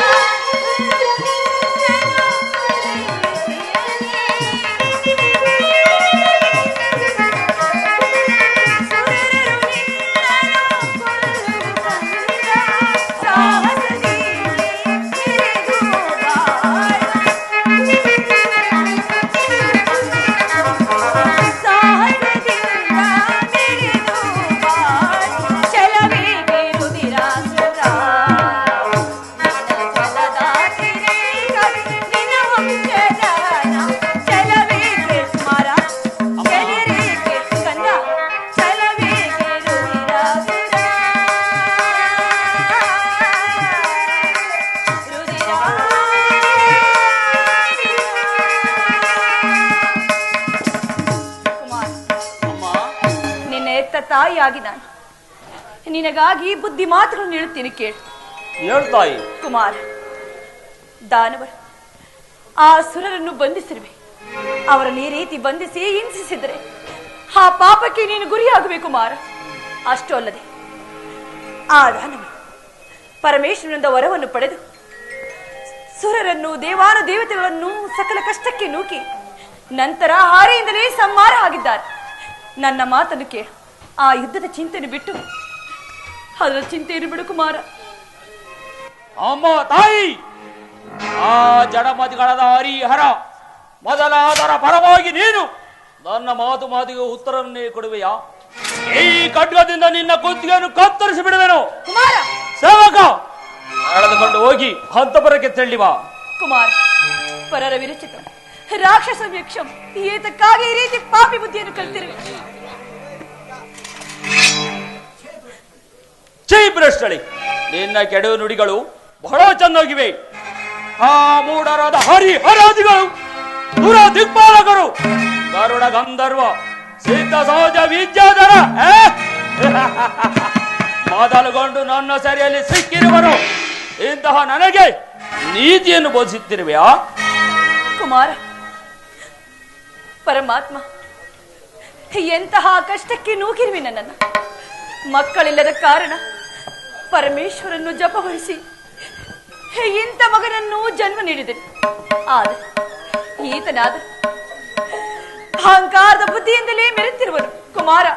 ತಾಯಿಯಾಗಿ ನಾನು ನಿನಗಾಗಿ ಬುದ್ಧಿ ಮಾತುಗಳನ್ನು ಹೇಳುತ್ತೇನೆ ಕೇಳು. ಹೇಳ್ತಾಯಿ. ಕುಮಾರ, ದಾನವರು ಆ ಸುರರನ್ನು ಬಂಧಿಸಿರುವೆ. ಅವರನ್ನು ಈ ರೀತಿ ಬಂಧಿಸಿ ಹಿಂಸಿಸಿದರೆ ಆ ಪಾಪಕ್ಕೆ ನೀನು ಗುರಿಯಾಗಬೇಕು ಕುಮಾರ. ಅಷ್ಟೂ ಅಲ್ಲದೆ ಆ ದಾನವರು ಪರಮೇಶ್ವರನಿಂದ ವರವನ್ನು ಪಡೆದು ಸುರರನ್ನು ದೇವಾನು ದೇವತೆಗಳನ್ನು ಸಕಲ ಕಷ್ಟಕ್ಕೆ ನೂಕಿ ನಂತರ ಹಾರೆಯಿಂದಲೇ ಸಂಹಾರ ಆಗಿದ್ದಾರೆ. ನನ್ನ ಮಾತನ್ನು ಕೇಳು. ಆ ಯುದ್ಧದ ಚಿಂತೆಯನ್ನು ಬಿಟ್ಟು ಅದರ ಚಿಂತೆಯನ್ನು ಬಿಡು ಕುಮಾರ. ಅಮ್ಮ ತಾಯಿ, ಆ ಜಡಮತಿಗಳಾದ ಹರಿಹರ ಮೊದಲಾದರ ಪರವಾಗಿ ನೀನು ನನ್ನ ಮಾತಿಗೆ ಉತ್ತರವನ್ನೇ ಕೊಡುವೆಯಾ? ಈ ಖಡ್ಗದಿಂದ ನಿನ್ನ ಕುತ್ತಿಗೆಯನ್ನು ಕತ್ತರಿಸಿ ಬಿಡುವೆನು. ಕುಮಾರ, ಸೇವಕ ಎಳೆದುಕೊಂಡು ಹೋಗಿ ಹಂತಪುರಕ್ಕೆ ತೆರಳಿ ಬಾ. ಕುಮಾರ, ಪರರ ವಿರಚಿತ ರಾಕ್ಷಸ ವ್ಯಕ್ಷಂ ಏತಕ್ಕಾಗಿ ಈ ರೀತಿ ಪಾಪಿ ಬುದ್ಧಿಯನ್ನು ಕಲ್ತಿರುವೆ? ಛೀ ಭ್ರಷ್ಟಳಿ, ನಿನ್ನ ಕೆಡುವು ನುಡಿಗಳು ಬಹಳ ಚೆನ್ನಾಗಿವೆ. ಆ ಮೂಢರಾದ ಹರಿಹರಾದಿಗಳು, ದುರ ದಿಗ್ಪಾಲಕರು, ಗರುಡ ಗಂಧರ್ವ, ಸಿದ್ಧ ಸಹಜ ವಿದ್ಯಾಧರ ಮೊದಲುಗೊಂಡು ನನ್ನ ಸರಿಯಲ್ಲಿ ಸಿಕ್ಕಿರುವರು ಇಂತಹ ನನಗೆ ನೀತಿಯನ್ನು ಬೋಧಿಸುತ್ತಿರುವೆಯಾ? ಕುಮಾರ, ಪರಮಾತ್ಮ ಎಂತಹ ಕಷ್ಟಕ್ಕೆ ನೂಕಿರುವೆ ನನ್ನನ್ನು. ಮಕ್ಕಳಿಲ್ಲದ ಕಾರಣ ಪರಮೇಶ್ವರನ್ನು ಜಪವಹಿಸಿ ಇಂಥ ಮಗನನ್ನು ಜನ್ಮ ನೀಡಿದೆನು. ಆದರೆ ಈತನಾದ ಅಹಂಕಾರದ ಬುದ್ಧಿಯಿಂದಲೇ ಮೆರೆತಿರುವನು. ಕುಮಾರ,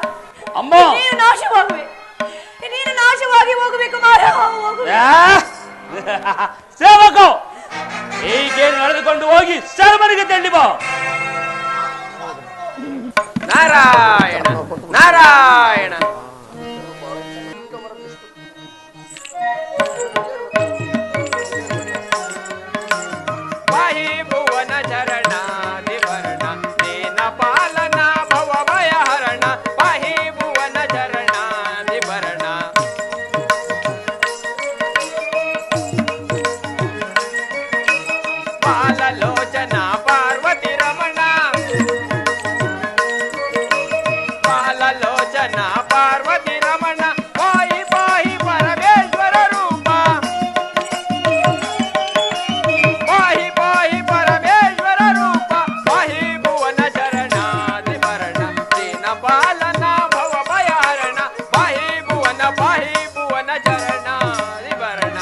ಅಮ್ಮ, ನೀನು ನಾಶವಾಗುವೆ, ನೀನು ನಾಶವಾಗಿ ಹೋಗುವೆ ಕುಮಾರ, ಹೋಗುವೆ. ಸೇವಕ, ಹೀಗೇನು ನಡೆದುಕೊಂಡು ಹೋಗಿ ಶರಮನಿಗೆ ತೆಂಡಿ ಬಾ. ನಾರಾಯಣ ನಾರಾಯಣ. ಪಾಹಿ ಭುವನ ಚರಣ ದಿವರ್ಣ ದೀನ ಪಾಲನ ಭವ ಭಯ ಹರಣ. ಪಾಹಿ ಭುವನ ಚರಣ ದಿವರ್ಣ ಪಾಲಲೋಚನ ಪಾರ್ವತಿ ರಮಣ. ಪಾಲಲೋಚನ ಪಾರ್ವತಿ ರಮಣ. ಪಾಹಿ ಪಾಹಿ ಪರಮೇಶ್ವರ ರೂಪ. ಪಾಹಿ ಪಾಹಿ ಪರಮೇಶ್ವರ ರೂಪ. ಪಾಹಿ ಭುವನ ಚರಣಾದಿ ಭರಣ ದೀನ ಪಾಲನ ಭವ ಭಯ ಹರಣ. ಪಾಹಿ ಭುವನ ಚರಣಾದಿ ಭರಣ.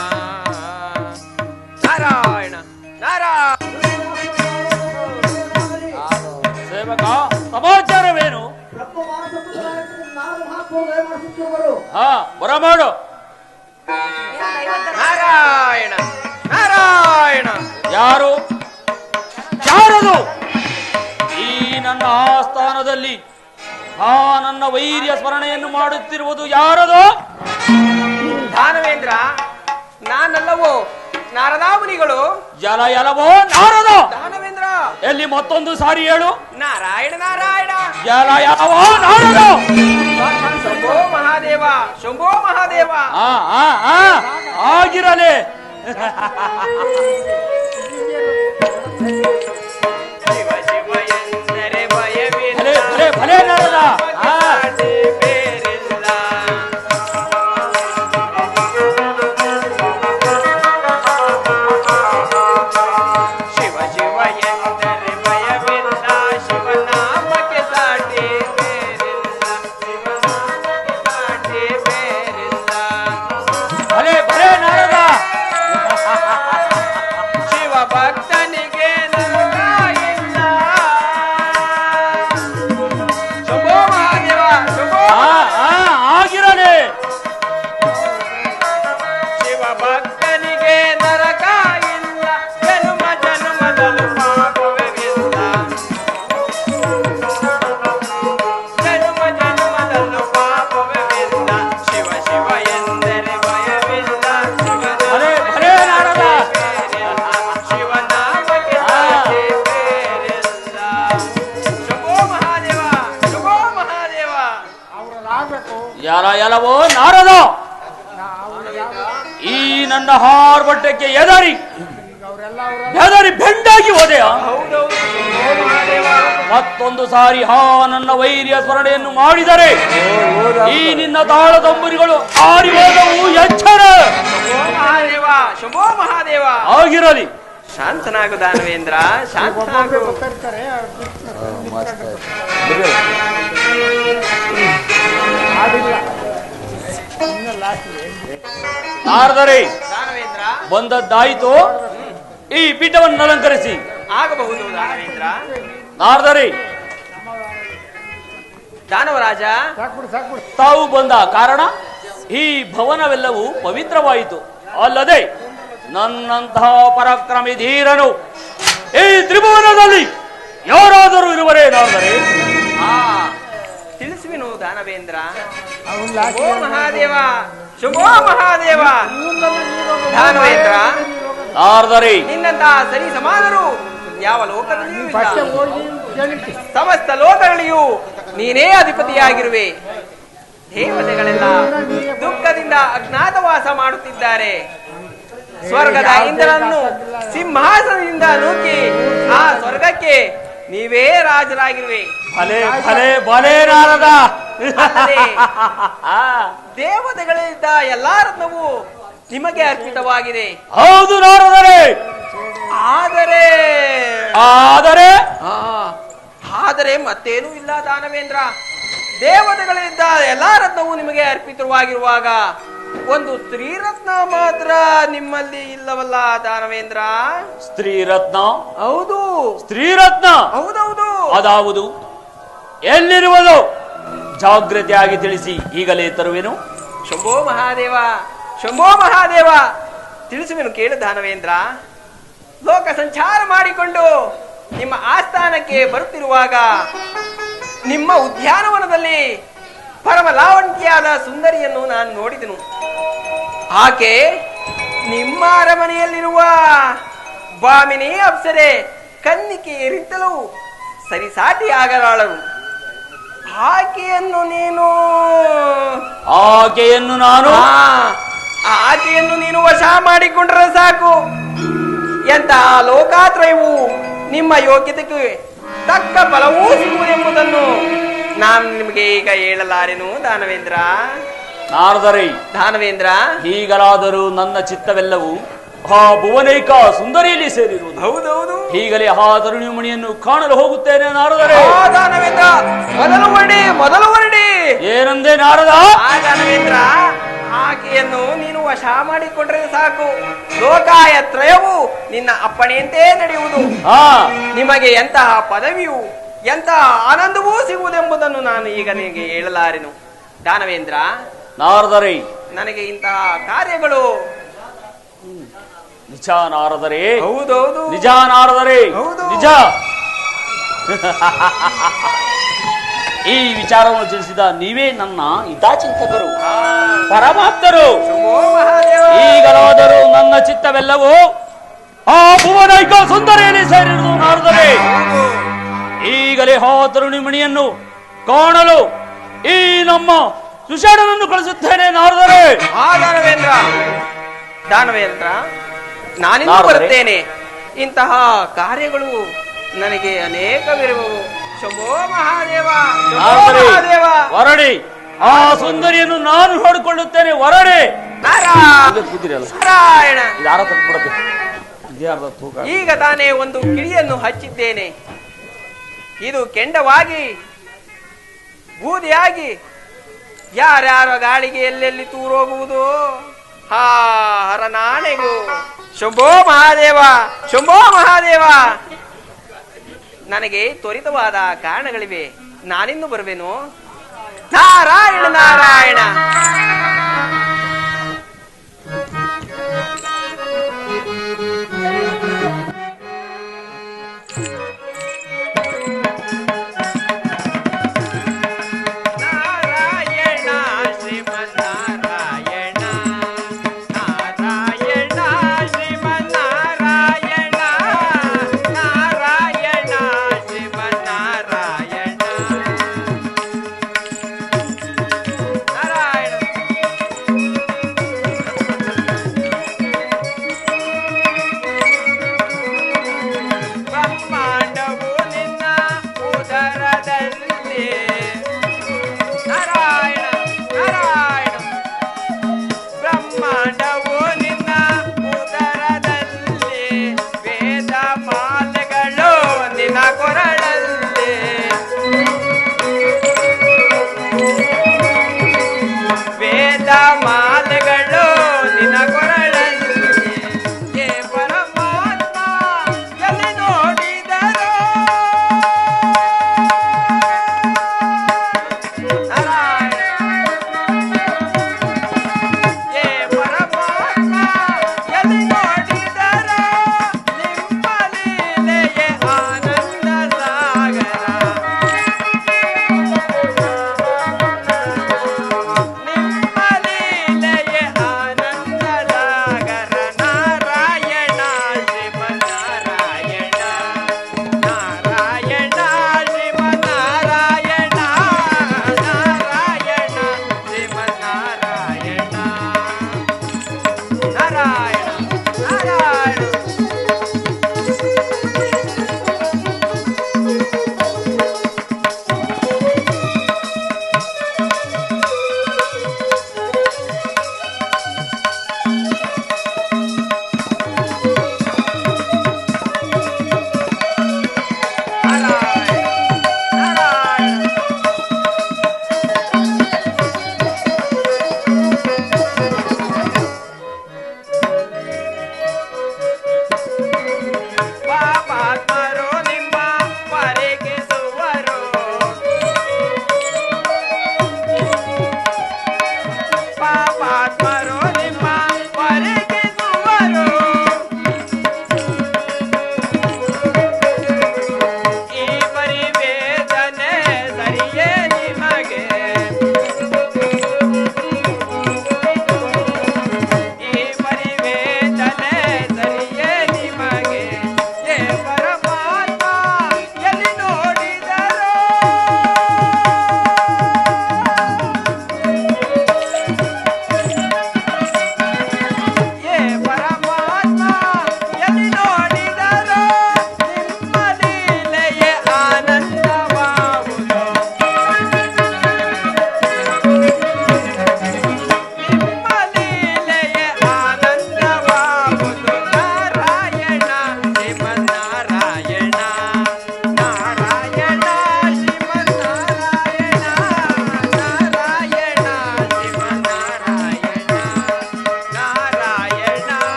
ನಾರಾಯಣ ನಾರಾಯಣ. ಸೇವಕ, ಸಮಾಚಾರವೇನು? ಬ್ರಹ್ಮ ಮಾನಸ ಪುತ್ರರಾಗಿದ್ದು ನಾನು ಮಹಾತ್ಮ ದಯಮಾಡಿಸುತ್ತಿರುವರು. ಬರಮಾಡು. ನಾರಾಯಣ ನಾರಾಯಣ. ಯಾರು? ಯಾರದು? ಈ ನನ್ನ ಆಸ್ಥಾನದಲ್ಲಿ ನನ್ನ ವೈರ್ಯ ಸ್ಮರಣೆಯನ್ನು ಮಾಡುತ್ತಿರುವುದು ಯಾರದು? ದಾನವೇಂದ್ರ, ನಾನಲ್ಲವೋ ನಾರದಾಮುನಿಗಳು. ಜಲ ಎಲವೋ ನಾರದ? ದಾನವೇಂದ್ರ, ಎಲ್ಲಿ ಮತ್ತೊಂದು ಸಾರಿ ಹೇಳು. ನಾರಾಯಣ ನಾರಾಯಣ. ಜಲ ಎಲವೋ ನಾರದ? ಶಂಭೋ ಮಹಾದೇವ, ಶಂಭೋ ಮಹಾದೇವ. ಆಗಿರಲೇ. ಶಿವ ಶಿವ ಎಂದರೆ ಭಯವಿಲ್ಲ. ಭಲೆ ಭಲೆ ಭಲೆ ನಾರದ. ಬೇರಿಲ್ಲ. ಶಿವ ಶಿವ ಎಂದರೆ ಭಯವಿಲ್ಲ. ಶಿವನಾಮಕ್ಕೆ ಸಾಟಿ ಬೇರಿಲ್ಲ. ಶಿವನಾಮಕ್ಕೆ ಸಾಟಿ ಬೇರಿಲ್ಲ. ಭಲೆ ಭಲೆ ನಾರದ. ಶಿವ ಭಕ್ತನಿಗೆ ನರಕ ಇಲ್ಲ. ಶಂಭೋ ಮಹಾದೇವ, ಶಂಭೋ. ಆಗಿರಲೇ. ಶಿವ ಭಕ್ತನಿಗೆ ನರಕ ಇಲ್ಲ. ಜನ್ಮ ಜನ್ಮದಲ್ಲೂ ಪಾಪವಿಲ್ಲ. ಜನ್ಮ ಜನ್ಮದಲ್ಲೂ ಪಾಪವಿಲ್ಲ. ಶಿವ ಶಿವ ಎಂದರೆ ಭಯವಿಲ್ಲ. ಭಲೆ ಭಲೆ ನಾರದ. ಶಿವನಾಮಕ್ಕೆ ಸಾಟಿ ಬೇರಿಲ್ಲ. ಶಂಭೋ ಮಹಾದೇವ, ಶಂಭೋ ಮಹಾದೇವ. ಯಾರ ಎಲವೋ ನಾರದ? ಈ ನನ್ನ ಹಾರ್ಬಟ್ಟಕ್ಕೆ ಎದರಿ ಬೆಂಡಾಗಿ ಹೋದೆಯ? ಹೌದೌದು, ಶಂಭೋ ಮಹಾದೇವ. ಮತ್ತೊಂದು ಸಾರಿ ನನ್ನ ವೈರ್ಯ ಸ್ಮರಣೆಯನ್ನು ಮಾಡಿದರೆ ಈ ನಿನ್ನ ತಾಳ ತಂಬುರಿಗಳು ಆರಿ ಹೋದವು. ಎಚ್ಚರ. ಶಂಭೋ ಮಹಾದೇವ, ಶಂಭೋ ಮಹಾದೇವ. ಆಗಿರಲಿ. ಶಾಂತನಾಗು ದಾನವೇಂದ್ರ, ಶಾಂತನಾಗು. ನಾರದರೆ ದಾನವೇಂದ್ರ, ಬಂದದ್ದಾಯಿತು. ಈ ಪೀಠವನ್ನು ಅಲಂಕರಿಸಿ. ಆಗಬಹುದು ದಾನವೇಂದ್ರ. ನಾರದರೆ, ದಾನವರಾಜ, ತಾವು ಬಂದ ಕಾರಣ ಈ ಭವನವೆಲ್ಲವೂ ಪವಿತ್ರವಾಯಿತು. ಅಲ್ಲದೆ ನನ್ನಂತಹ ಪರಾಕ್ರಮಿ ಧೀರನು ಈ ತ್ರಿಭುವನದಲ್ಲಿ ಯಾರಾದರೂ ಇರುವರೇ? ನಾರದರೆ, ತಿಳಿಸುವೆನು ದಾನವೇಂದ್ರ. ಶಂಭೋ ಮಹಾದೇವ, ಶಂಭೋ ಮಹಾದೇವ. ದಾನವೇಂದ್ರ, ನಾರದರೆ, ನಿನ್ನಂತಹ ಸರಿ ಸಮಾನರು ಯಾವ ಲೋಕದಲ್ಲಿಯೂ ಇಲ್ಲ. ಸಮಸ್ತ ಲೋಕಗಳಿಯೂ ನೀನೇ ಅಧಿಪತಿಯಾಗಿರುವೆ. ದೇವತೆಗಳೆಲ್ಲ ದುಃಖದಿಂದ ಅಜ್ಞಾತವಾಸ ಮಾಡುತ್ತಿದ್ದಾರೆ. ಸ್ವರ್ಗದ ಇಂದ್ರನನ್ನು ಸಿಂಹಾಸನದಿಂದ ನೂಕಿ ಆ ಸ್ವರ್ಗಕ್ಕೆ ನೀವೇ ರಾಜರಾಗಿರುವೆ. ಭಲೆ ಭಲೆ ಭಲೆ ನಾರದ. ಅಲ್ಲದೆ ದೇವತೆಗಳಿಂದ ಎಲ್ಲಾ ರತ್ನವು ನಿಮಗೆ ಅರ್ಪಿತವಾಗಿದೆ. ಹೌದು ನಾರದರೆ. ಆದರೆ ಆದರೆ ಆದರೆ ಮತ್ತೇನೂ ಇಲ್ಲ ದಾನವೇಂದ್ರ. ದೇವತೆಗಳಿಂದ ಎಲ್ಲಾ ರತ್ನವು ನಿಮಗೆ ಅರ್ಪಿತವಾಗಿರುವಾಗ ಒಂದು ಸ್ತ್ರೀರತ್ನ ಮಾತ್ರ ನಿಮ್ಮಲ್ಲಿ ಇಲ್ಲವಲ್ಲ ದಾನವೇಂದ್ರ? ಸ್ತ್ರೀರತ್ನ? ಹೌದು, ಸ್ತ್ರೀರತ್ನ. ಹೌದೌದು. ಅದಾವುದು? ಎಲ್ಲಿರುವುದು? ಜಾಗೃತಿಯಾಗಿ ತಿಳಿಸಿ, ಈಗಲೇ ತರುವೆನು. ಶಂಭೋ ಮಹಾದೇವ, ಶಂಭೋ ಮಹಾದೇವ, ತಿಳಿಸುವೆನು ಕೇಳು ದಾನವೇಂದ್ರ. ಲೋಕ ಸಂಚಾರ ಮಾಡಿಕೊಂಡು ನಿಮ್ಮ ಆಸ್ಥಾನಕ್ಕೆ ಬರುತ್ತಿರುವಾಗ ನಿಮ್ಮ ಉದ್ಯಾನವನದಲ್ಲಿ ಪರಮ ಲಾವಣ್ಯಾದ ಸುಂದರಿಯನ್ನು ನಾನು ನೋಡಿದೆನು. ಆಕೆ ನಿಮ್ಮ ಅರಮನೆಯಲ್ಲಿರುವ ಬಾಮಿನಿ ಅಪ್ಸರೆ ಕನ್ನಿಕೆಯರಿದ್ದಲು ಸರಿಸಾಟಿ ಆಗಲಾಳರು. ಆಕೆಯನ್ನು ನೀನು ವಶ ಮಾಡಿಕೊಂಡ್ರೆ ಸಾಕು. ಎಂತಹ ಲೋಕಾತ್ರಯವು ನಿಮ್ಮ ಯೋಗ್ಯತೆಗೆ ತಕ್ಕ ಫಲವೂ ಸಿಗುವುದೆಂಬುದನ್ನು ನಾನು ನಿಮಗೆ ಈಗ ಹೇಳಲಾರೆನು ದಾನವೇಂದ್ರ. ನಾರದರೆ, ದಾನವೇಂದ್ರ, ಹೀಗಲಾದರೂ ನನ್ನ ಚಿತ್ತವೆಲ್ಲವೂ ಆ ಭುವನೈಕ ಸುಂದರಿಯಲ್ಲಿ ಸೇರಿರುವುದು. ಹೌದೌದು. ಹೀಗಲೇ ಆ ತರುಣಿಮಣಿಯನ್ನು ಕಾಣಲು ಹೋಗುತ್ತೇನೆ ನಾರದರೆ. ದಾನವೇಂದ್ರ, ಮೊದಲು ಹೊರಡಿ. ಏನಂದೆ ನಾರದ? ದಾನವೇಂದ್ರ, ಆಕೆಯನ್ನು ನೀನು ವಶ ಮಾಡಿಕೊಂಡ್ರೆ ಸಾಕು. ಲೋಕಾಯ ತ್ರಯವು ನಿನ್ನ ಅಪ್ಪಣೆಯಂತೆ ನಡೆಯುವುದು. ನಿಮಗೆ ಎಂತಹ ಪದವಿಯು ಎಂತಹ ಆನಂದವೂ ಸಿಗುವುದೆಂಬುದನ್ನು ನಾನು ಈಗ ನಿನಗೆ ಹೇಳಲಾರೆನು ದಾನವೇಂದ್ರ. ನಾರದರೆ, ನನಗೆ ಇಂತಹ ಕಾರ್ಯಗಳು ನಿಜ ನಾರದರೆ. ಹೌದೌದು, ನಿಜ ನಾರದರೆ, ನಿಜ. ಈ ವಿಚಾರವನ್ನು ತಿಳಿಸಿದ ನೀವೇ ನನ್ನ ಹಿತಾಚಿಂತಕರು, ಪರಮಾತ್ಮರು. ಈಗಲಾದರೂ ನನ್ನ ಚಿತ್ತವೆಲ್ಲವೂ ಆ ಭುವನೈಕ ಸುಂದರಿಯಲ್ಲಿ ಸೇರಿರುವುದು ನಾರದರೆ. ಈಗಲೇ ಆ ತರುಣಿಮಣಿಯನ್ನು ಕಾಣಲು ಈ ನಮ್ಮ ಸುಷೇಣನನ್ನು ಕಳಿಸುತ್ತೇನೆ ನಾರದರೆ. ದಾನವೇಂದ್ರ, ನಾನಿಂದ ಬರುತ್ತೇನೆ. ಇಂತಹ ಕಾರ್ಯಗಳು ನನಗೆ ಅನೇಕವಿರುವವು. ಶಂಭೋ ಮಹಾದೇವ, ಮಹಾದೇವ. ಹೊರಡಿ, ಆ ಸುಂದರಿಯನ್ನು ನಾನು ನೋಡಿಕೊಳ್ಳುತ್ತೇನೆ. ಹೊರಡಿ. ನಾರಾಯಣ. ತೂಕ. ಈಗ ತಾನೇ ಒಂದು ಕಿಡಿಯನ್ನು ಹಚ್ಚಿದ್ದೇನೆ. ಇದು ಕೆಂಡವಾಗಿ ಬೂದಿಯಾಗಿ ಯಾರ್ಯಾರ ಗಾಳಿಗೆ ಎಲ್ಲೆಲ್ಲಿ ತೂರೋಗುವುದು. ಹರನಾಣೆಗೂ. ಶಂಭೋ ಮಹಾದೇವ, ಶಂಭೋ ಮಹಾದೇವ. ನನಗೆ ತ್ವರಿತವಾದ ಕಾರಣಗಳಿವೆ. ನಾನಿನ್ನು ಬರುವೆನು. ನಾರಾಯಣ ನಾರಾಯಣ.